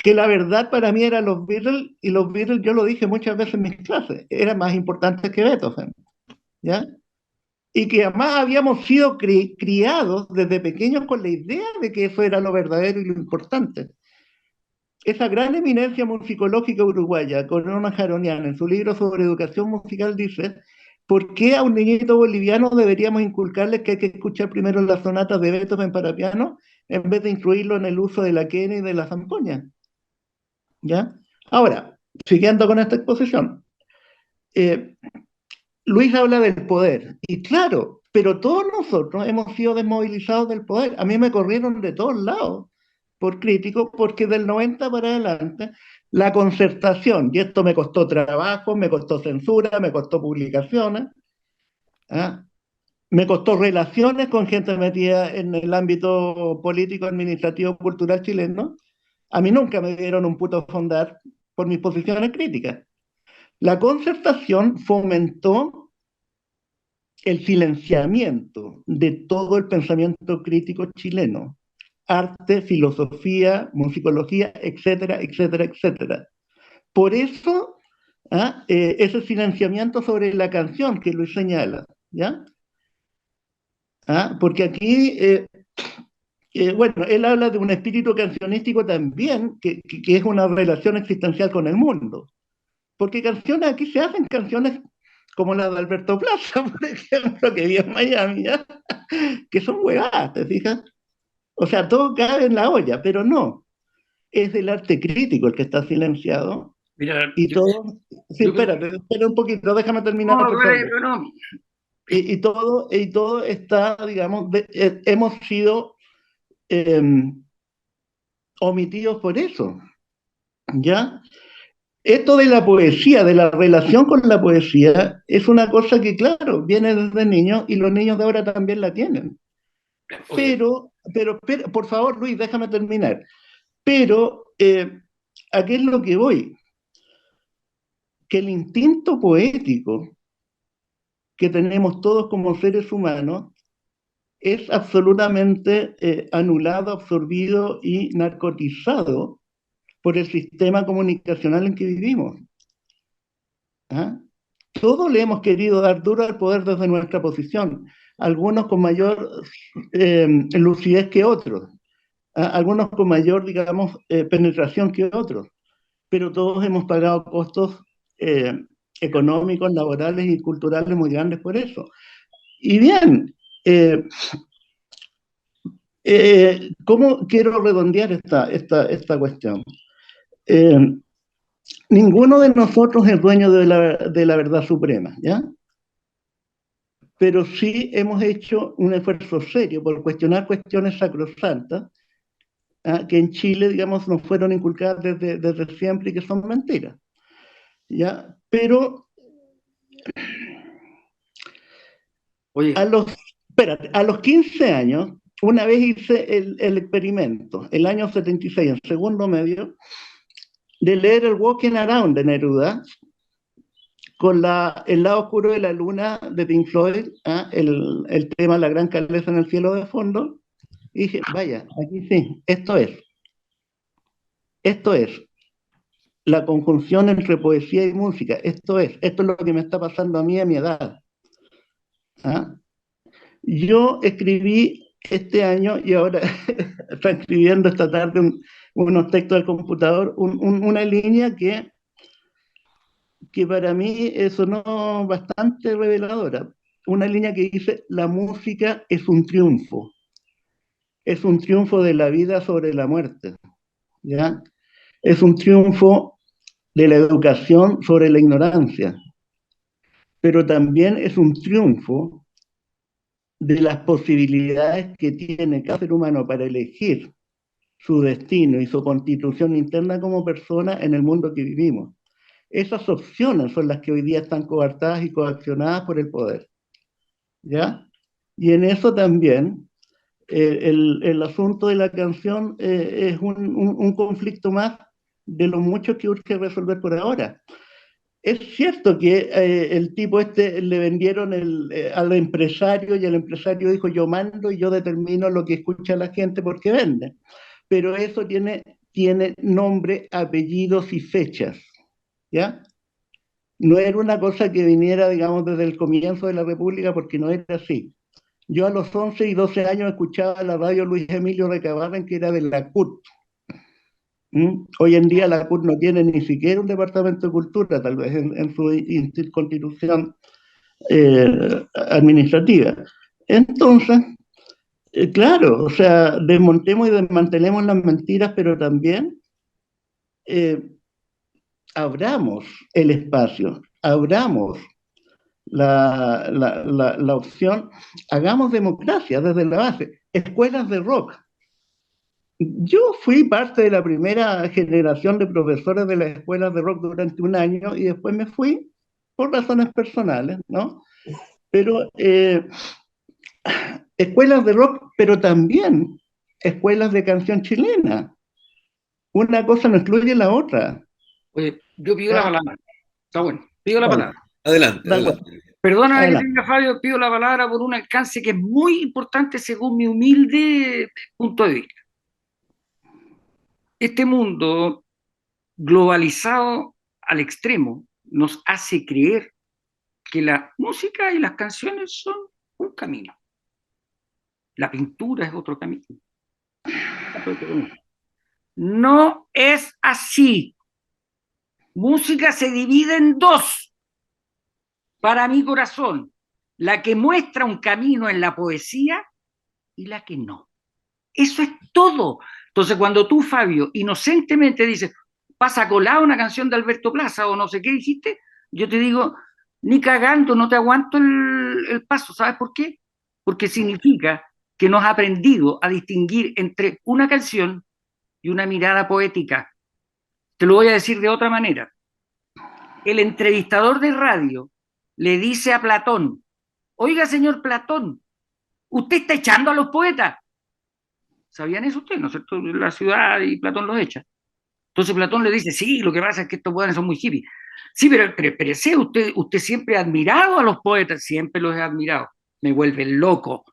que la verdad para mí eran los Beatles, y los Beatles, yo lo dije muchas veces en mis clases, eran más importantes que Beethoven, ¿ya? Y que además habíamos sido criados desde pequeños con la idea de que eso era lo verdadero y lo importante. Esa gran eminencia musicológica uruguaya, Corona Jaroniana, en su libro sobre educación musical dice ¿Por qué a un niñito boliviano deberíamos inculcarles que hay que escuchar primero las sonatas de Beethoven para piano en vez de incluirlo en el uso de la quena y de la zampoña? ¿Ya? Ahora, siguiendo con esta exposición, eh, Luis habla del poder, y claro, pero todos nosotros hemos sido desmovilizados del poder. A mí me corrieron de todos lados por crítico, porque del 90 para adelante la concertación, y esto me costó trabajo, me costó censura, me costó publicaciones, ¿ah? Me costó relaciones con gente metida en el ámbito político, administrativo, cultural chileno. A mí nunca me dieron un puto fondar por mis posiciones críticas. La concertación fomentó el silenciamiento de todo el pensamiento crítico chileno, arte, filosofía, musicología, etcétera, etcétera, etcétera. Por eso, ese silenciamiento sobre la canción que Luis señala, ¿ya? Porque aquí, bueno, él habla de un espíritu cancionístico también, que es una relación existencial con el mundo. Porque canciones, aquí se hacen canciones como la de Alberto Plaza, por ejemplo, que vive en Miami, ¿ya? Que son huevadas, ¿te fijas? O sea, todo cabe en la olla, pero no. Es el arte crítico el que está silenciado. Mira, Y todo. Sí, yo creo espérate, espera un poquito, déjame terminar, no, por favor. no, Y todo está, digamos, hemos sido eh, omitidos por eso, ¿ya? Esto de la poesía, de la relación con la poesía, es una cosa que, claro, viene desde niños y los niños de ahora también la tienen. oye, Pero, por favor, Luis, déjame terminar. Pero, ¿a qué es lo que voy? Que el instinto poético que tenemos todos como seres humanos es absolutamente anulado, absorbido y narcotizado por el sistema comunicacional en que vivimos. ¿Ah? Todos le hemos querido dar duro al poder desde nuestra posición, algunos con mayor lucidez que otros, algunos con mayor, digamos, penetración que otros, pero todos hemos pagado costos eh, económicos, laborales y culturales muy grandes por eso. Y bien, eh, ¿cómo quiero redondear esta cuestión? Eh, Ninguno de nosotros es dueño de la verdad suprema, ¿ya? Pero sí hemos hecho un esfuerzo serio por cuestionar cuestiones sacrosantas, que en Chile, digamos, nos fueron inculcadas desde siempre y que son mentiras, ¿ya? Pero oye, espérate, a los 15 años, una vez hice el experimento, el año 76, en segundo medio, de leer el Walking Around de Neruda, con el lado oscuro de la luna de Pink Floyd, el tema La gran cabeza en el cielo de fondo, y dije, vaya, aquí sí, esto es la conjunción entre poesía y música, esto es lo que me está pasando a mí a mi edad. ¿Ah? Yo escribí este año y ahora está escribiendo esta tarde unos textos del computador, una línea que para mí sonó bastante reveladora. Una línea que dice, la música es un triunfo de la vida sobre la muerte, ¿ya? Es un triunfo de la educación sobre la ignorancia, pero también es un triunfo de las posibilidades que tiene cada ser humano para elegir su destino y su constitución interna como persona en el mundo que vivimos. Esas opciones son las que hoy día están coartadas y coaccionadas por el poder, ¿ya? Y en eso también el asunto de la canción es un conflicto más de los muchos que urge resolver por ahora. Es cierto que el tipo este le vendieron al empresario y el empresario dijo yo mando y yo determino lo que escucha la gente porque vende. Pero eso tiene nombre, apellidos y fechas, ¿ya? No era una cosa que viniera, digamos, desde el comienzo de la República porque no era así. Yo a los 11 y 12 años escuchaba la radio Luis Emilio Recabarren, que era de la CUT. Hoy en día la CUT no tiene ni siquiera un departamento de cultura, tal vez en su constitución administrativa. Entonces, claro, o sea, desmontemos y desmantelemos las mentiras, pero también abramos el espacio, abramos la opción, hagamos democracia desde la base, escuelas de rock. Yo fui parte de la primera generación de profesores de las escuelas de rock durante un año y después me fui por razones personales, ¿no? Pero escuelas de rock, pero también escuelas de canción chilena. Una cosa no excluye la otra. Oye, yo pido la Ah, palabra. Está bueno, pido la bueno, palabra. Adelante, de acuerdo, adelante. Perdóname que adelante. tenga, Fabio, pido la palabra por un alcance que es muy importante según mi humilde punto de vista. Este mundo globalizado al extremo nos hace creer que la música y las canciones son un camino. La pintura es otro camino. No es así. Música se divide en dos, para mi corazón. La que muestra un camino en la poesía y la que no. Eso es todo. Entonces, cuando tú, Fabio, inocentemente dices, pasa colada una canción de Alberto Plaza o no sé qué dijiste, yo te digo, ni cagando, no te aguanto el paso. ¿Sabes por qué? Porque significa que no has aprendido a distinguir entre una canción y una mirada poética. Te lo voy a decir de otra manera. El entrevistador de radio le dice a Platón, oiga, señor Platón, usted está echando a los poetas. ¿Sabían eso ustedes, no es cierto? La ciudad y Platón los echa. Entonces Platón le dice, sí, lo que pasa es que estos poetas son muy hippies. Sí, pero sí, usted siempre ha admirado a los poetas, siempre los he admirado. Me vuelven loco,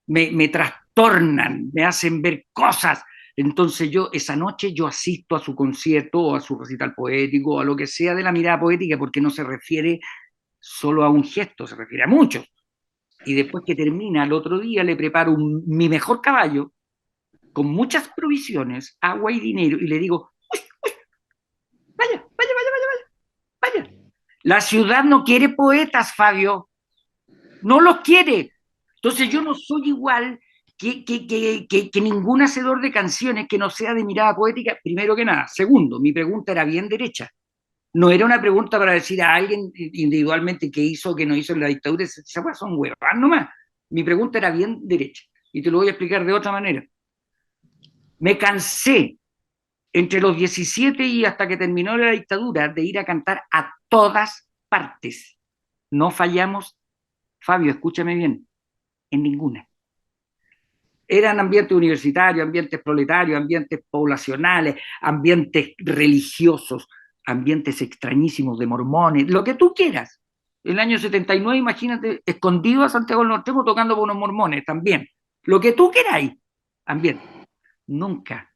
me trastornan, me hacen ver cosas. Entonces yo, esa noche, yo asisto a su concierto o a su recital poético o a lo que sea de la mirada poética porque no se refiere solo a un gesto, se refiere a muchos. Y después que termina, el otro día le preparo mi mejor caballo con muchas provisiones, agua y dinero, y le digo, uy, uy, vaya, vaya, vaya, vaya, vaya. La ciudad no quiere poetas, Fabio, no los quiere. Entonces yo no soy igual que ningún hacedor de canciones que no sea de mirada poética, primero que nada. Segundo, mi pregunta era bien derecha. No era una pregunta para decir a alguien individualmente qué hizo o qué no hizo en la dictadura, esas son huevas nomás. Mi pregunta era bien derecha. Y te lo voy a explicar de otra manera. Me cansé entre los 17 y hasta que terminó la dictadura de ir a cantar a todas partes. No fallamos, Fabio, escúchame bien, en ninguna. Eran ambientes universitarios, ambientes proletarios, ambientes poblacionales, ambientes religiosos, ambientes extrañísimos de mormones, lo que tú quieras. El año 79, imagínate, escondido a Santiago del Norte tocando por unos mormones también. Lo que tú queráis, ambiente. Nunca,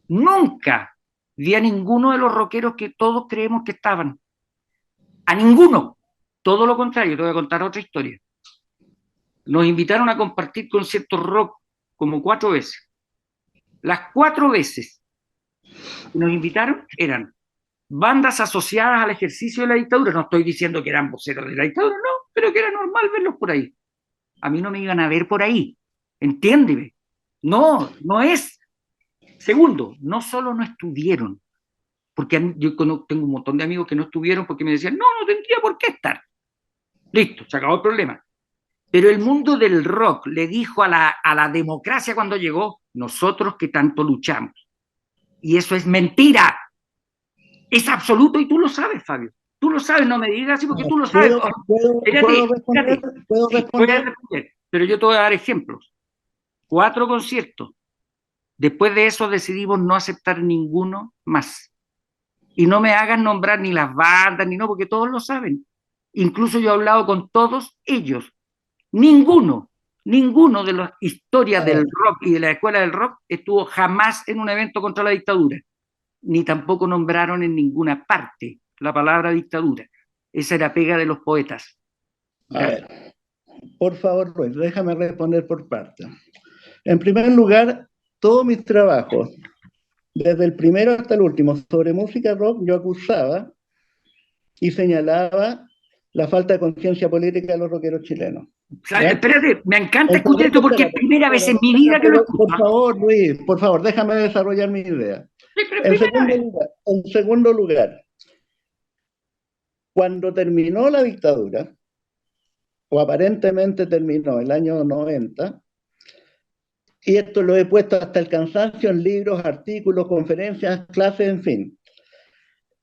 nunca vi a ninguno de los rockeros que todos creemos que estaban. A ninguno. Todo lo contrario, te voy a contar otra historia. Nos invitaron a compartir conciertos rock como 4 veces. Las 4 veces que nos invitaron eran bandas asociadas al ejercicio de la dictadura. No estoy diciendo que eran voceros de la dictadura, no, pero que era normal verlos por ahí. A mí no me iban a ver por ahí. Entiéndeme. No, no es. Segundo, no solo no estuvieron, porque yo tengo un montón de amigos que no estuvieron porque me decían, no, no tendría por qué estar. Listo, se acabó el problema. Pero el mundo del rock le dijo a la democracia cuando llegó, nosotros que tanto luchamos. Y eso es mentira. Es absoluto y tú lo sabes, Fabio. Tú lo sabes, no me digas así porque tú lo sabes. ¿Puedo responder? ¿Puedo Sí, voy a responder? responder, pero yo te voy a dar ejemplos. 4 conciertos. Después de eso decidimos no aceptar ninguno más. Y no me hagan nombrar ni las bandas, ni no, porque todos lo saben. Incluso yo he hablado con todos ellos. Ninguno, ninguno de las historias del rock y de la escuela del rock estuvo jamás en un evento contra la dictadura. Ni tampoco nombraron en ninguna parte la palabra dictadura. Esa era pega de los poetas. A ver, por favor, Luis, déjame responder por partes. En primer lugar, todos mis trabajos, desde el primero hasta el último, sobre música rock, yo acusaba y señalaba la falta de conciencia política de los rockeros chilenos. O sea, ¿Ya? espérate, me encanta Entonces, escuchar esto porque es espérate, primera vez en mi espérate, vida que lo escucho. por favor, Luis, por favor, déjame desarrollar mi idea. Sí, pero es primera vez. En segundo lugar, cuando terminó la dictadura, o aparentemente terminó el año 90, y esto lo he puesto hasta el cansancio en libros, artículos, conferencias, clases, en fin,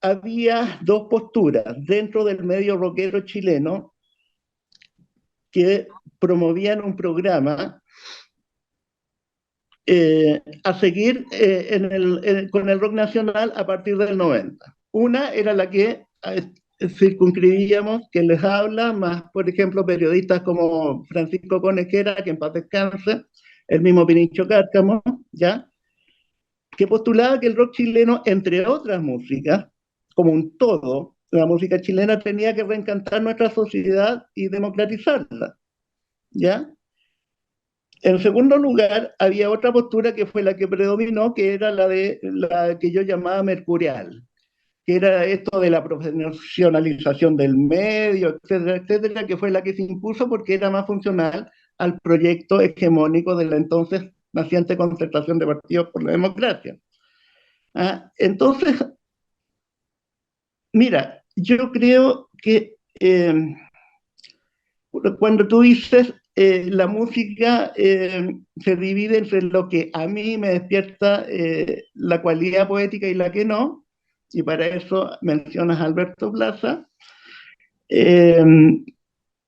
había dos posturas dentro del medio rockero chileno que promovían un programa a seguir con el rock nacional a partir del 90. Una era la que circunscribíamos, que les habla, más, por ejemplo, periodistas como Francisco Conejera, que en paz descanse, el mismo Pinincho Cárcamo, ¿ya? Que postulaba que el rock chileno, entre otras músicas, como un todo, la música chilena tenía que reencantar nuestra sociedad y democratizarla, ¿ya? En segundo lugar, había otra postura que fue la que predominó, que era la que yo llamaba mercurial, que era esto de la profesionalización del medio, etcétera, etcétera, que fue la que se impuso porque era más funcional al proyecto hegemónico de la entonces naciente Concertación de Partidos por la Democracia. Entonces, mira, yo creo que cuando tú dices la música se divide entre lo que a mí me despierta la cualidad poética y la que no, y para eso mencionas a Alberto Plaza.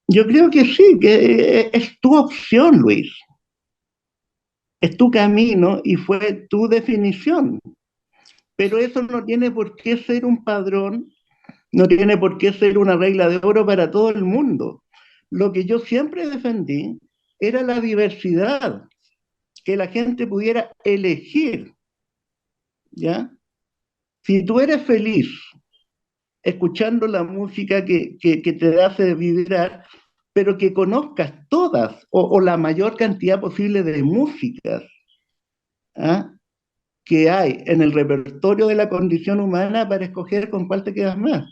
Yo creo que sí, que es tu opción, Luis. Es tu camino y fue tu definición. Pero eso no tiene por qué ser un padrón, no tiene por qué ser una regla de oro para todo el mundo. Lo que yo siempre defendí era la diversidad, que la gente pudiera elegir, ¿ya? Si tú eres feliz escuchando la música que te hace vibrar, pero que conozcas todas o la mayor cantidad posible de músicas, ¿ah?, que hay en el repertorio de la condición humana para escoger con cuál te quedas más.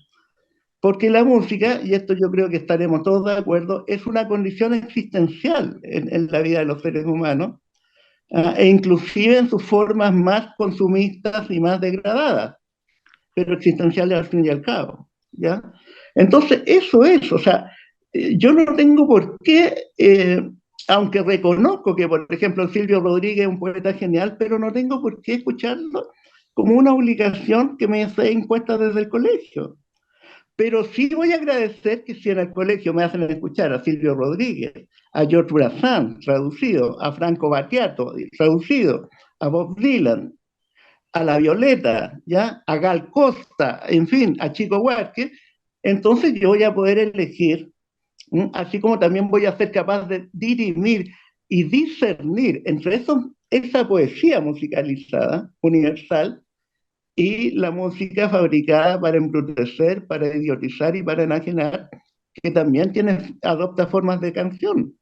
Porque la música, y esto yo creo que estaremos todos de acuerdo, es una condición existencial en la vida de los seres humanos, e inclusive en sus formas más consumistas y más degradadas, pero existenciales al fin y al cabo, ¿ya? Entonces, eso es, o sea, yo no tengo por qué, aunque reconozco que, por ejemplo, Silvio Rodríguez es un poeta genial, pero no tengo por qué escucharlo como una obligación que me sea impuesta desde el colegio. Pero sí voy a agradecer que si en el colegio me hacen escuchar a Silvio Rodríguez, a George Brassens, traducido, a Franco Battiato, traducido, a Bob Dylan, a La Violeta, ¿ya?, a Gal Costa, en fin, a Chico Huarque, entonces yo voy a poder elegir, así como también voy a ser capaz de dirimir y discernir entre esa poesía musicalizada, universal, y la música fabricada para embrutecer, para idiotizar y para enajenar, que también adopta formas de canción.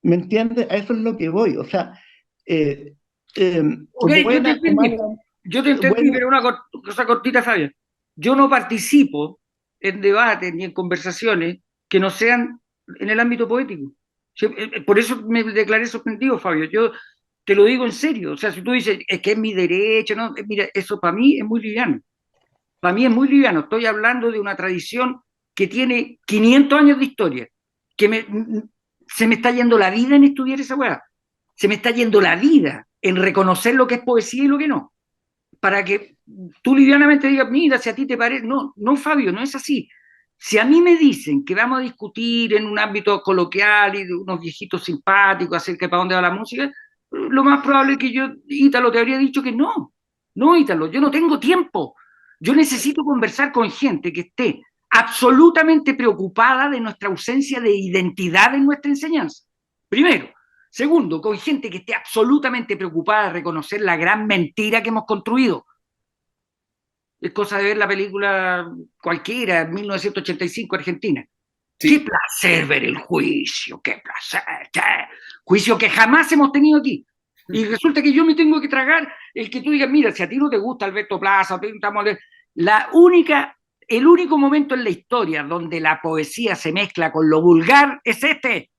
¿Me entiendes? A eso es lo que voy. O sea, Okay, yo te entendí, pero una cosa cortita, Fabián. Yo no participo en debates ni en conversaciones que no sean en el ámbito poético. Por eso me declaré sorprendido, Fabio. Yo te lo digo en serio. O sea, si tú dices, es que es mi derecho, ¿no? Mira, eso para mí es muy liviano. Para mí es muy liviano. Estoy hablando de una tradición que tiene 500 años de historia, que se me está yendo la vida en estudiar esa weá. Se me está yendo la vida en reconocer lo que es poesía y lo que no. Para que tú livianamente digas, mira, si a ti te parece. No, no, Fabio, no es así. Si a mí me dicen que vamos a discutir en un ámbito coloquial y de unos viejitos simpáticos acerca de para dónde va la música, lo más probable es que yo, Ítalo, te habría dicho que no. No, Ítalo, yo no tengo tiempo. Yo necesito conversar con gente que esté absolutamente preocupada de nuestra ausencia de identidad en nuestra enseñanza. Primero. Segundo, con gente que esté absolutamente preocupada de reconocer la gran mentira que hemos construido. Es cosa de ver la película cualquiera, 1985, Argentina. Sí. Qué placer ver el juicio, qué placer. Juicio que jamás hemos tenido aquí. Y resulta que yo me tengo que tragar el que tú digas, mira, si a ti no te gusta Alberto Plaza, la única El único momento en la historia donde la poesía se mezcla con lo vulgar es este.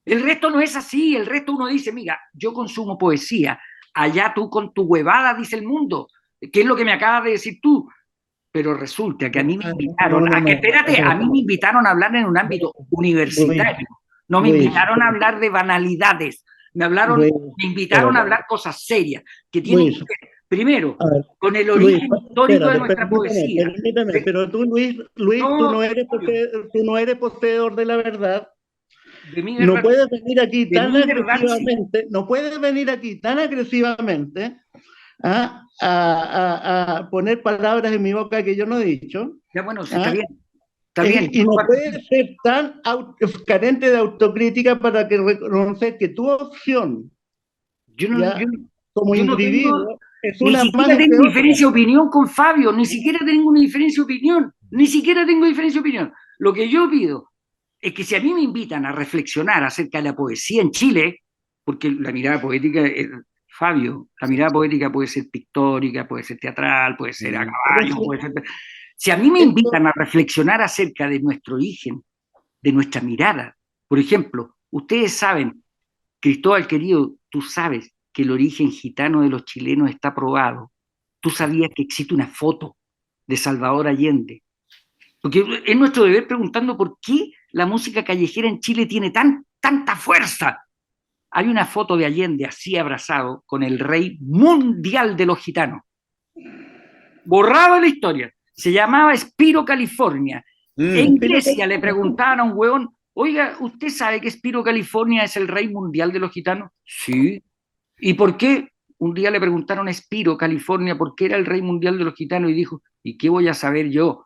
El resto no es así. El resto uno dice, mira, yo consumo poesía, allá tú con tu huevada, dice el mundo. ¿Qué es lo que me acabas de decir tú? Pero resulta que a mí me invitaron, a mí me invitaron a hablar en un ámbito universitario. No me invitaron a hablar de banalidades. Me invitaron a hablar cosas serias que tienen que ver, primero, con el origen histórico de nuestra poesía. Permíteme, pero tú, Luis, tú no eres poseedor de la verdad. No puedes venir aquí tan agresivamente, no puedes venir aquí tan agresivamente a poner palabras en mi boca que yo no he dicho. Ya, bueno, sí, está bien. Está bien. Y no puedes ser tan carente de autocrítica para que reconocer que tu opción como individuo es una ni siquiera tengo diferencia de opinión con Fabio, ni siquiera tengo una diferencia de opinión, ni siquiera tengo diferencia de opinión. Lo que yo pido es que si a mí me invitan a reflexionar acerca de la poesía en Chile, porque la mirada poética, Fabio, la mirada poética puede ser pictórica, puede ser teatral, puede ser a caballo, puede ser... Si a mí me invitan a reflexionar acerca de nuestro origen, de nuestra mirada, por ejemplo, ustedes saben, Cristóbal querido, tú sabes que el origen gitano de los chilenos está probado. Tú sabías que existe una foto de Salvador Allende. Porque es nuestro deber preguntando por qué la música callejera en Chile tiene tanta fuerza. Hay una foto de Allende así abrazado con el rey mundial de los gitanos. Borrado de la historia. Se llamaba Spiro California. En Grecia le preguntaban a un huevón, oiga, ¿usted sabe que Spiro California es el rey mundial de los gitanos? Sí. ¿Y por qué? Un día le preguntaron a Spiro California por qué era el rey mundial de los gitanos y dijo, ¿y qué voy a saber yo?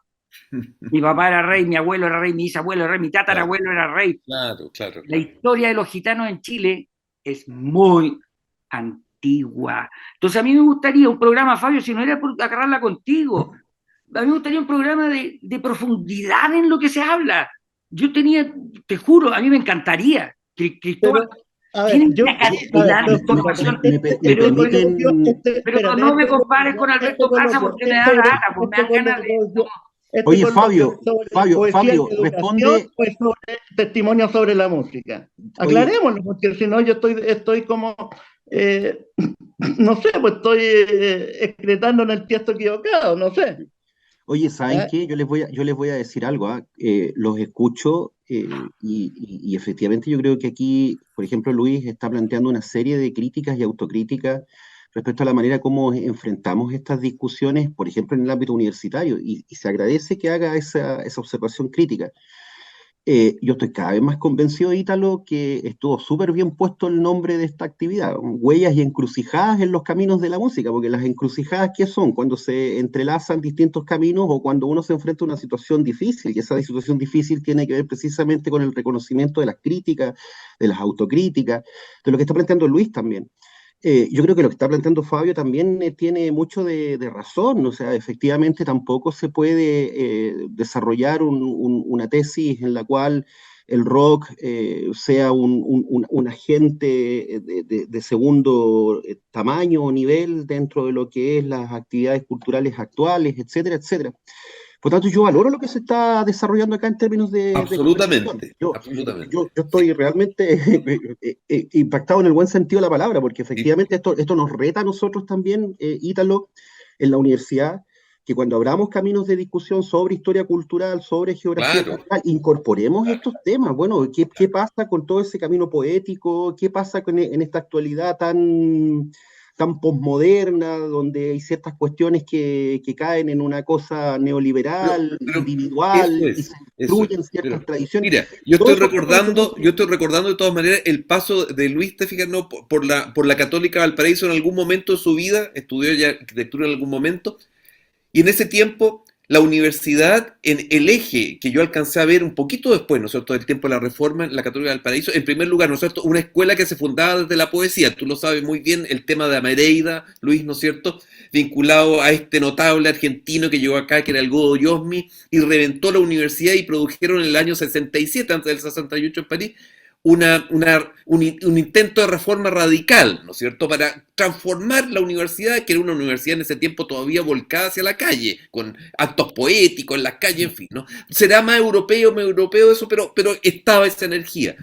Mi papá era rey, mi abuelo era rey, mi bisabuelo era rey, mi tatarabuelo era rey. Claro. La historia de los gitanos en Chile es muy antigua. Entonces a mí me gustaría un programa, Fabio, si no era por agarrarla contigo, a mí me gustaría un programa de profundidad en lo que se habla. Yo te juro, a mí me encantaría que Cristóbal... de información, pero no me compares con Alberto Plaza porque me da la gana, pues me dan ganas de... Oye, Fabio, responde... Pues sobre testimonio sobre la música. Aclarémoslo, porque si no yo estoy como... no sé, pues estoy excretando en el tiesto equivocado, no sé. Oye, ¿saben qué? Yo les voy a decir algo, los escucho y efectivamente yo creo que aquí, por ejemplo, Luis está planteando una serie de críticas y autocríticas respecto a la manera como enfrentamos estas discusiones, por ejemplo, en el ámbito universitario, y se agradece que haga esa observación crítica. Yo estoy cada vez más convencido, Ítalo, que estuvo súper bien puesto el nombre de esta actividad, huellas y encrucijadas en los caminos de la música, porque las encrucijadas, ¿qué son? Cuando se entrelazan distintos caminos o cuando uno se enfrenta a una situación difícil, y esa situación difícil tiene que ver precisamente con el reconocimiento de las críticas, de las autocríticas, de lo que está planteando Luis también. Yo creo que lo que está planteando Fabio también tiene mucho de razón, o sea, efectivamente tampoco se puede desarrollar una tesis en la cual el rock sea un agente de segundo tamaño o nivel dentro de lo que es las actividades culturales actuales, etcétera, etcétera. Por tanto, yo valoro lo que se está desarrollando acá en términos de... Absolutamente. Yo estoy realmente impactado en el buen sentido de la palabra, porque efectivamente esto nos reta a nosotros también, Ítalo, en la universidad, que cuando abramos caminos de discusión sobre historia cultural, sobre geografía cultural, incorporemos estos temas. Bueno, ¿qué pasa con todo ese camino poético? ¿Qué pasa en esta actualidad tan posmoderna, donde hay ciertas cuestiones que caen en una cosa neoliberal, individual, y se destruyen ciertas tradiciones? Mira, yo estoy recordando de todas maneras el paso de Luis, te fijas, ¿no? por la Católica Valparaíso en algún momento de su vida, estudió ya arquitectura en algún momento, y en ese tiempo la universidad, en el eje que yo alcancé a ver un poquito después, ¿no es cierto?, del tiempo de la Reforma, la Católica del Paraíso, en primer lugar, ¿no es cierto?, una escuela que se fundaba desde la poesía, tú lo sabes muy bien, el tema de Amereida, Luis, ¿no es cierto?, vinculado a este notable argentino que llegó acá, que era el Godo Yosmi, y reventó la universidad y produjeron en el año 67, antes del 68 en París, un intento de reforma radical, ¿no es cierto?, para transformar la universidad, que era una universidad en ese tiempo todavía volcada hacia la calle, con actos poéticos en las calles, en fin, ¿no? Será más europeo eso, pero estaba esa energía.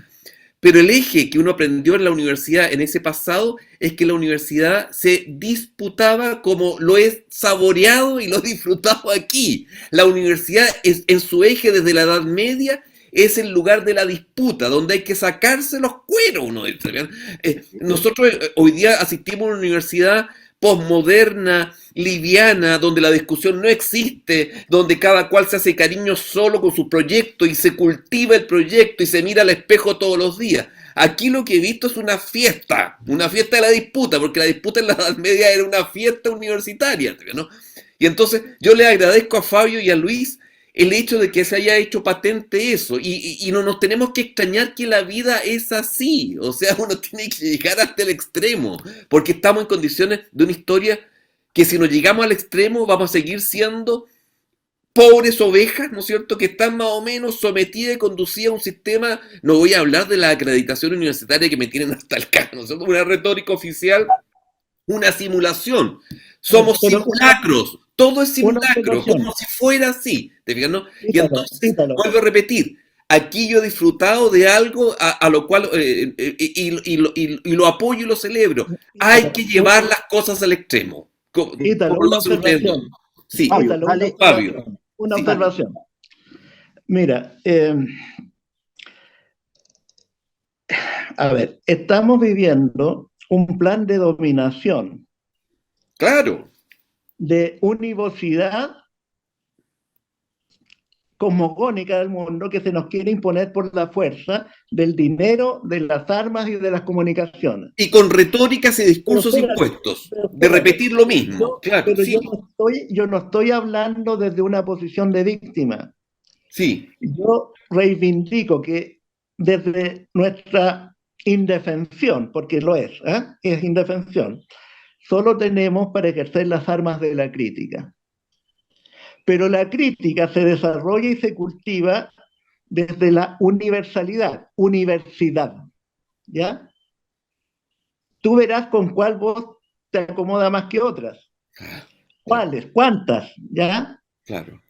Pero el eje que uno aprendió en la universidad en ese pasado es que la universidad se disputaba como lo es saboreado y lo disfrutado aquí. La universidad es, en su eje desde la Edad Media, es el lugar de la disputa, donde hay que sacarse los cueros, uno dice, ¿bien? Nosotros hoy día asistimos a una universidad posmoderna, liviana, donde la discusión no existe, donde cada cual se hace cariño solo con su proyecto y se cultiva el proyecto y se mira al espejo todos los días. Aquí lo que he visto es una fiesta de la disputa, porque la disputa en la Edad Media era una fiesta universitaria, ¿no? Y entonces yo le agradezco a Fabio y a Luis el hecho de que se haya hecho patente eso, y no nos tenemos que extrañar que la vida es así, o sea, uno tiene que llegar hasta el extremo, porque estamos en condiciones de una historia que si nos llegamos al extremo vamos a seguir siendo pobres ovejas, ¿no es cierto?, que están más o menos sometidas y conducidas a un sistema, no voy a hablar de la acreditación universitaria que me tienen hasta el carro, ¿no es cierto?, una retórica oficial, una simulación. Somos simulacros, todo es simulacro, como si fuera así, ¿te fijas, no? Y entonces, vuelvo a repetir, aquí yo he disfrutado de algo a lo cual, y lo apoyo y lo celebro. Hay que llevar las cosas al extremo. Ítalo, una observación. Sí, Ítalo, Fabio. Una observación. Mira, a ver, estamos viviendo un plan de dominación. Claro. De univocidad cosmogónica del mundo que se nos quiere imponer por la fuerza del dinero, de las armas y de las comunicaciones. Y con retóricas y discursos impuestos, de repetir lo mismo. Claro, pero sí. yo no estoy hablando desde una posición de víctima. Sí. Yo reivindico que desde nuestra indefensión, porque lo es indefensión, solo tenemos para ejercer las armas de la crítica. Pero la crítica se desarrolla y se cultiva desde la universidad, ¿ya? Tú verás con cuál voz te acomoda más que otras. ¿Cuáles? ¿Cuántas? ¿Ya? Claro.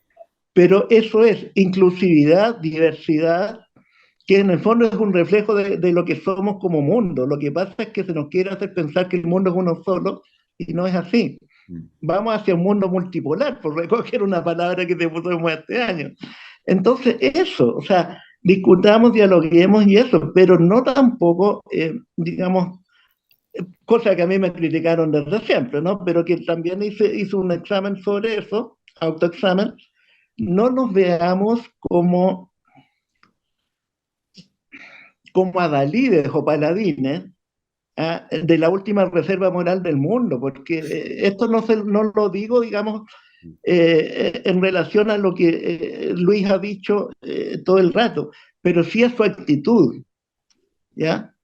Pero eso es inclusividad, diversidad, que en el fondo es un reflejo de lo que somos como mundo. Lo que pasa es que se nos quiere hacer pensar que el mundo es uno solo y no es así. Vamos hacia un mundo multipolar, por recoger una palabra que te pusimos este año. Entonces, eso, o sea, discutamos, dialoguemos y eso, pero no tampoco, digamos, cosa que a mí me criticaron desde siempre, ¿no? Pero que también hizo un examen sobre eso, autoexamen, no nos veamos como adalides o paladines de la última reserva moral del mundo, porque esto no lo digo, digamos, en relación a lo que Luis ha dicho todo el rato, pero sí a su actitud, ¿ya?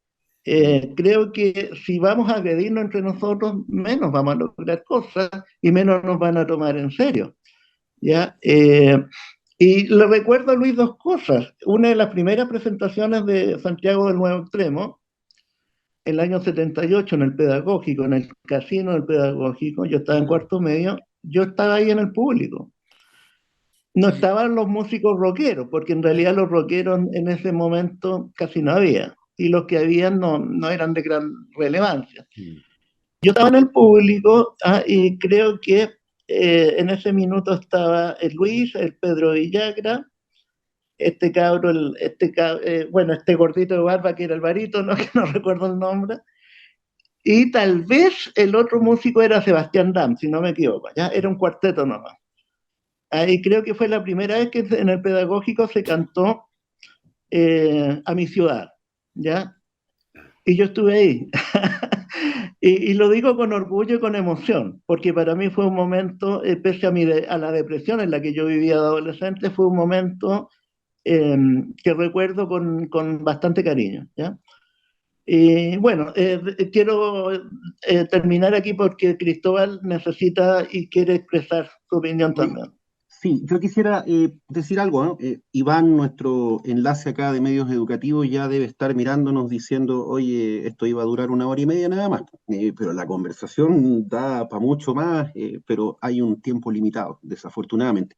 Creo que si vamos a agredirnos entre nosotros, menos vamos a lograr cosas y menos nos van a tomar en serio, ¿ya? Y le recuerdo a Luis dos cosas. Una de las primeras presentaciones de Santiago del Nuevo Extremo, el año 78 en el Pedagógico, en el casino del Pedagógico, yo estaba en cuarto medio, yo estaba ahí en el público. No estaban los músicos rockeros, porque en realidad los rockeros en ese momento casi no había, y los que habían no eran de gran relevancia. Yo estaba en el público y creo que en ese minuto estaba el Luis, el Pedro Villagra, este cabro, este gordito de barba que era el barítono, que no recuerdo el nombre, y tal vez el otro músico era Sebastián Dam, si no me equivoco, ¿ya? Era un cuarteto nomás. Ahí creo que fue la primera vez que en el Pedagógico se cantó A mi ciudad, ¿ya? Y yo estuve ahí. y lo digo con orgullo y con emoción, porque para mí fue un momento, pese a la depresión en la que yo vivía de adolescente, fue un momento que recuerdo con bastante cariño, ¿ya? Y bueno, quiero terminar aquí porque Cristóbal necesita y quiere expresar su opinión también. Sí, yo quisiera decir algo, ¿no? Iván, nuestro enlace acá de medios educativos, ya debe estar mirándonos diciendo, oye, esto iba a durar 1 hora y media nada más. Pero la conversación da para mucho más, pero hay un tiempo limitado, desafortunadamente.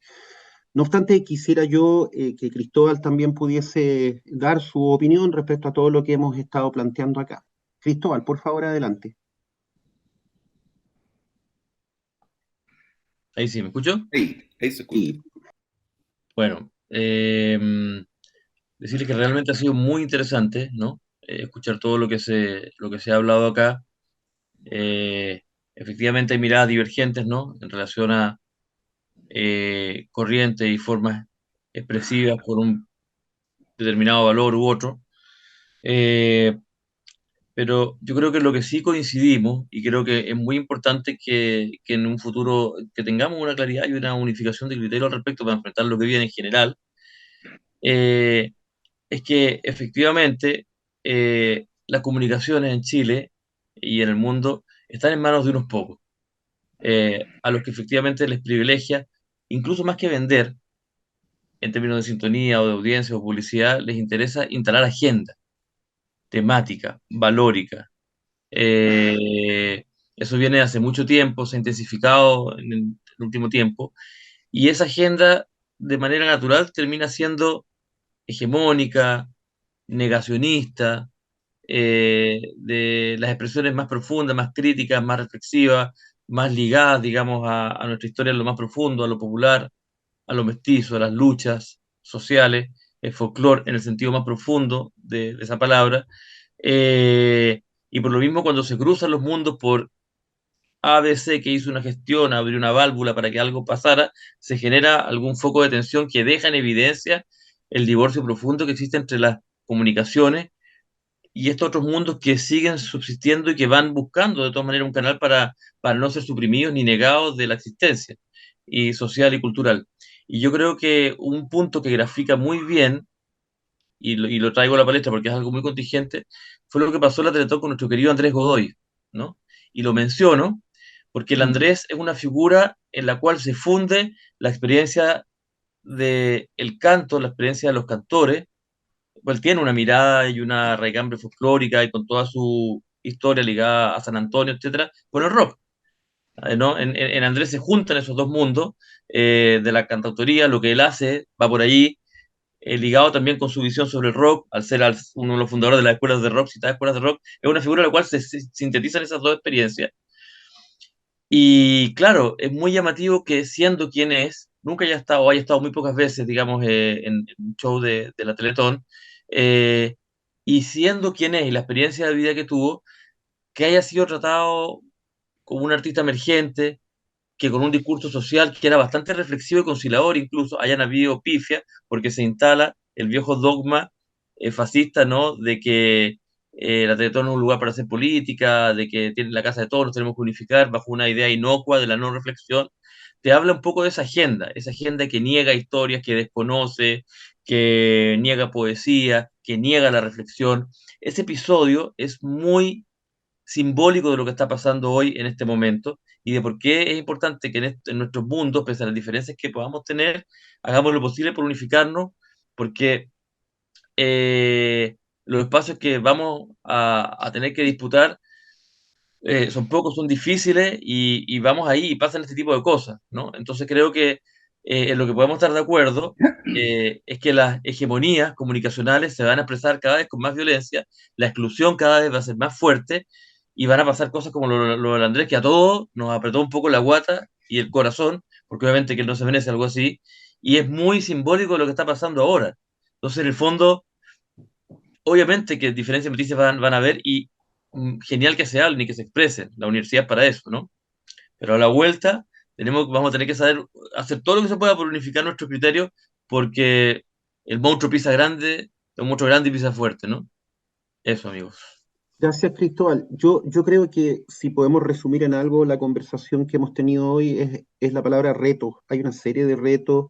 No obstante, quisiera yo que Cristóbal también pudiese dar su opinión respecto a todo lo que hemos estado planteando acá. Cristóbal, por favor, adelante. Ahí sí, ¿me escucho? Ahí se escucha. Sí, Bueno, decirles que realmente ha sido muy interesante, ¿no? Escuchar todo lo que se ha hablado acá. Eh, Efectivamente hay miradas divergentes, ¿no? En relación a corrientes y formas expresivas por un determinado valor u otro. Eh, pero yo creo que lo que sí coincidimos, y creo que es muy importante que en un futuro que tengamos una claridad y una unificación de criterios al respecto para enfrentar lo que viene en general, eh, es que efectivamente las comunicaciones en Chile y en el mundo están en manos de unos pocos, a los que efectivamente les privilegia, incluso más que vender, en términos de sintonía o de audiencia o publicidad, les interesa instalar agenda temática, valórica. Eh, Eso viene hace mucho tiempo, se ha intensificado en el último tiempo, y esa agenda de manera natural termina siendo hegemónica, negacionista, de las expresiones más profundas, más críticas, más reflexivas, más ligadas, digamos, a nuestra historia, a lo más profundo, a lo popular, a lo mestizo, a las luchas sociales, el folclore en el sentido más profundo de esa palabra. Y por lo mismo, cuando se cruzan los mundos por ABC, que hizo una gestión, abrió una válvula para que algo pasara, se genera algún foco de tensión que deja en evidencia el divorcio profundo que existe entre las comunicaciones y estos otros mundos que siguen subsistiendo y que van buscando de todas maneras un canal para no ser suprimidos ni negados de la existencia y social y cultural. Y yo creo que un punto que grafica muy bien, y lo traigo a la palestra porque es algo muy contingente, fue lo que pasó en la Teletón con nuestro querido Andrés Godoy, ¿no? Y lo menciono porque el mm, Andrés es una figura en la cual se funde la experiencia del canto, la experiencia de los cantores, pues tiene una mirada y una raigambre folclórica y con toda su historia ligada a San Antonio, etcétera, con el rock. ¿No? En Andrés se juntan esos dos mundos de la cantautoría, lo que él hace va por ahí, ligado también con su visión sobre el rock, al ser uno de los fundadores de las escuelas de rock, citadas escuelas de rock, es una figura en la cual se sintetizan esas dos experiencias. Y claro, es muy llamativo que siendo quien es, nunca haya estado, o haya estado muy pocas veces, digamos, en un show de la Teletón, eh, y siendo quien es y la experiencia de vida que tuvo, que haya sido tratado como un artista emergente, que con un discurso social que era bastante reflexivo y conciliador, incluso hayan habido pifia, porque se instala el viejo dogma fascista, ¿no? De que la Teletón no es un lugar para hacer política, de que tiene la casa de todos, nos tenemos que unificar bajo una idea inocua de la no reflexión. Te habla un poco de esa agenda que niega historias, que desconoce, que niega poesía, que niega la reflexión. Ese episodio es muy simbólico de lo que está pasando hoy en este momento y de por qué es importante que en nuestros mundos, pese a las diferencias que podamos tener, hagamos lo posible por unificarnos, porque los espacios que vamos a tener que disputar son pocos, son difíciles y vamos ahí y pasan este tipo de cosas, ¿no? Entonces creo que en lo que podemos estar de acuerdo es que las hegemonías comunicacionales se van a expresar cada vez con más violencia, la exclusión cada vez va a ser más fuerte y van a pasar cosas como lo del Andrés, que a todos nos apretó un poco la guata y el corazón, porque obviamente que él no se merece algo así, y es muy simbólico de lo que está pasando ahora. Entonces, en el fondo, obviamente que diferentes noticias van a haber y genial que se hablen y que se expresen. La universidad es para eso, ¿no? Pero a la vuelta vamos a tener que saber hacer todo lo que se pueda por unificar nuestros criterios porque el monstruo pisa grande, es un monstruo grande y pisa fuerte, ¿no? Eso, amigos. gracias, Cristóbal. Yo creo que si podemos resumir en algo la conversación que hemos tenido hoy es la palabra reto. Hay una serie de retos,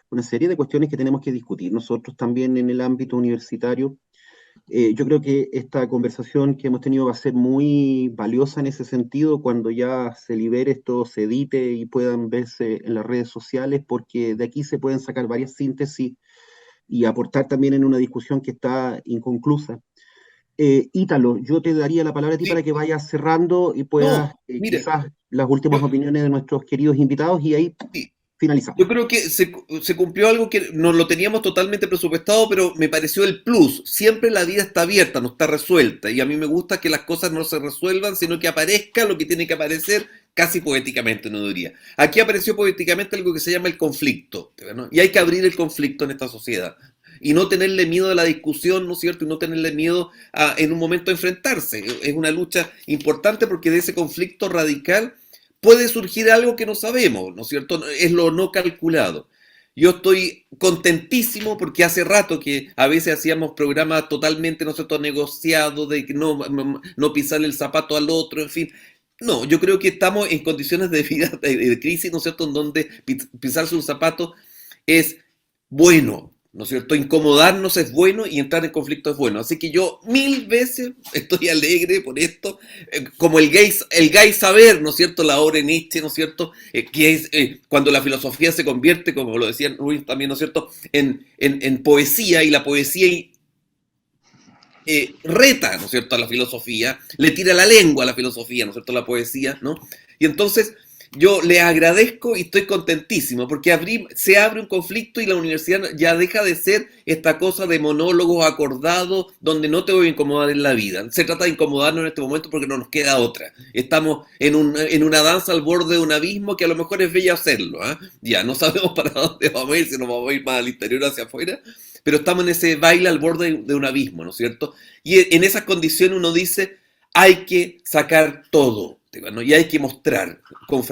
una serie de cuestiones que tenemos que discutir nosotros también en el ámbito universitario. Yo creo que esta conversación que hemos tenido va a ser muy valiosa en ese sentido cuando ya se libere esto, se edite y puedan verse en las redes sociales, porque de aquí se pueden sacar varias síntesis y aportar también en una discusión que está inconclusa. Ítalo, yo te daría la palabra a ti para que vayas cerrando y puedas quizás las últimas opiniones de nuestros queridos invitados y ahí finalizamos. Yo creo que se cumplió algo que no lo teníamos totalmente presupuestado, pero me pareció el plus. Siempre la vida está abierta, no está resuelta. Y a mí me gusta que las cosas no se resuelvan, sino que aparezca lo que tiene que aparecer, casi poéticamente, no diría. Aquí apareció poéticamente algo que se llama el conflicto, ¿no? Y hay que abrir el conflicto en esta sociedad. Y no tenerle miedo a la discusión, ¿no es cierto? Y no tenerle miedo a, en un momento, a enfrentarse. Es una lucha importante porque de ese conflicto radical puede surgir algo que no sabemos, ¿no es cierto? Es lo no calculado. Yo estoy contentísimo porque hace rato que a veces hacíamos programas totalmente, ¿no es cierto?, negociados, de que no pisarle el zapato al otro, en fin. No, yo creo que estamos en condiciones de vida, de crisis, ¿no es cierto?, en donde pisarse un zapato es bueno, ¿no es cierto? Incomodarnos es bueno y entrar en conflicto es bueno. Así que yo 1000 veces estoy alegre por esto, como el gay saber, ¿no es cierto? La obra de Nietzsche, ¿no es cierto? Que es cuando la filosofía se convierte, como lo decía Ruiz también, ¿no es cierto?, en poesía, y la poesía reta, ¿no es cierto?, a la filosofía, le tira la lengua a la filosofía, ¿no es cierto?, la poesía, ¿no? Y entonces yo le agradezco y estoy contentísimo porque se abre un conflicto y la universidad ya deja de ser esta cosa de monólogos acordados donde no te voy a incomodar en la vida. Se trata de incomodarnos en este momento porque no nos queda otra. Estamos en una danza al borde de un abismo que a lo mejor es bello hacerlo, ¿eh? Ya no sabemos para dónde vamos a ir, si nos vamos a ir más al interior o hacia afuera, pero estamos en ese baile al borde de un abismo, ¿no es cierto? Y en esas condiciones uno dice, hay que sacar todo. ¿No? Y hay que mostrar con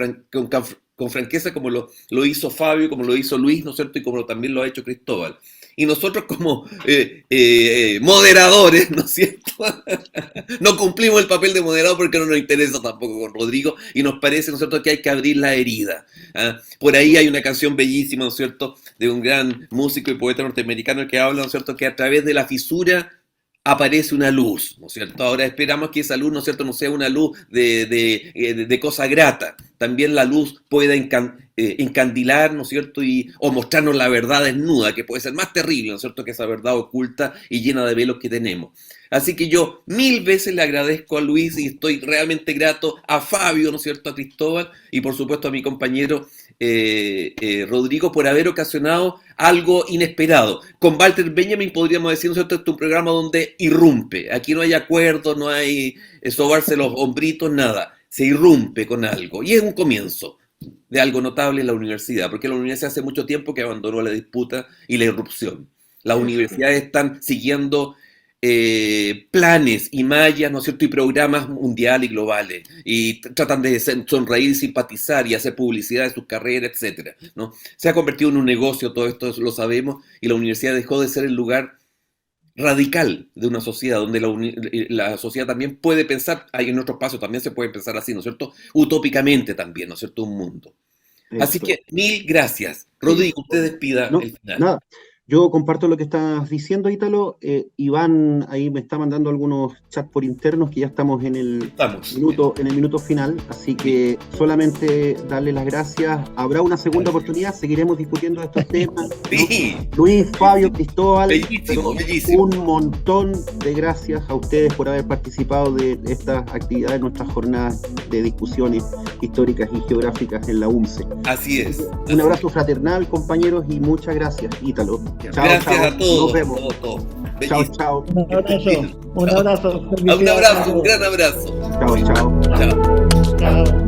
franqueza como lo hizo Fabio, como lo hizo Luis, ¿no es cierto? Y como también lo ha hecho Cristóbal. Y nosotros como moderadores, ¿no es cierto? No cumplimos el papel de moderador porque no nos interesa tampoco con Rodrigo y nos parece, ¿no es cierto?, que hay que abrir la herida. ¿Ah? Por ahí hay una canción bellísima, ¿no es cierto?, de un gran músico y poeta norteamericano que habla, ¿no es cierto?, que a través de la fisura aparece una luz, ¿no es cierto? Ahora esperamos que esa luz, ¿no es cierto?, no sea una luz de cosa grata. También la luz pueda encandilar, ¿no es cierto?, o mostrarnos la verdad desnuda, que puede ser más terrible, ¿no es cierto?, que esa verdad oculta y llena de velos que tenemos. Así que yo 1000 veces le agradezco a Luis y estoy realmente grato a Fabio, ¿no es cierto?, a Cristóbal y por supuesto a mi compañero Rodrigo por haber ocasionado algo inesperado. Con Walter Benjamin podríamos decir, ¿no es cierto?, este es un programa donde irrumpe. Aquí no hay acuerdo, no hay sobarse los hombritos, nada. Se irrumpe con algo y es un comienzo de algo notable en la universidad, porque la universidad hace mucho tiempo que abandonó la disputa y la irrupción. Las universidades están siguiendo planes y mallas, ¿no es cierto?, y programas mundiales y globales, y tratan de sonreír, simpatizar y hacer publicidad de sus carreras, etcétera, ¿no? Se ha convertido en un negocio, todo esto lo sabemos, y la universidad dejó de ser el lugar radical de una sociedad, donde la sociedad también puede pensar, hay en otros pasos también se puede pensar así, ¿no es cierto?, utópicamente también, ¿no es cierto?, un mundo. Así que 1000 gracias. Rodrigo, usted despida el final. Nada. Yo comparto lo que estás diciendo, Ítalo. Iván ahí me está mandando algunos chats por internos que ya estamos en el minuto final, así que solamente darle las gracias. Habrá una segunda oportunidad, seguiremos discutiendo estos temas, ¿no? Sí. Luis, Fabio, Cristóbal, bellísimo. Un montón de gracias a ustedes por haber participado de estas actividades, nuestras jornadas de discusiones históricas y geográficas en la UNCE. Así es. Un abrazo fraternal, compañeros, y muchas gracias, Ítalo. Chao, gracias chao. a todos. Nos vemos. Chao, chao. Un abrazo. Un abrazo, un gran abrazo. Chao, chao. Chao. Chao.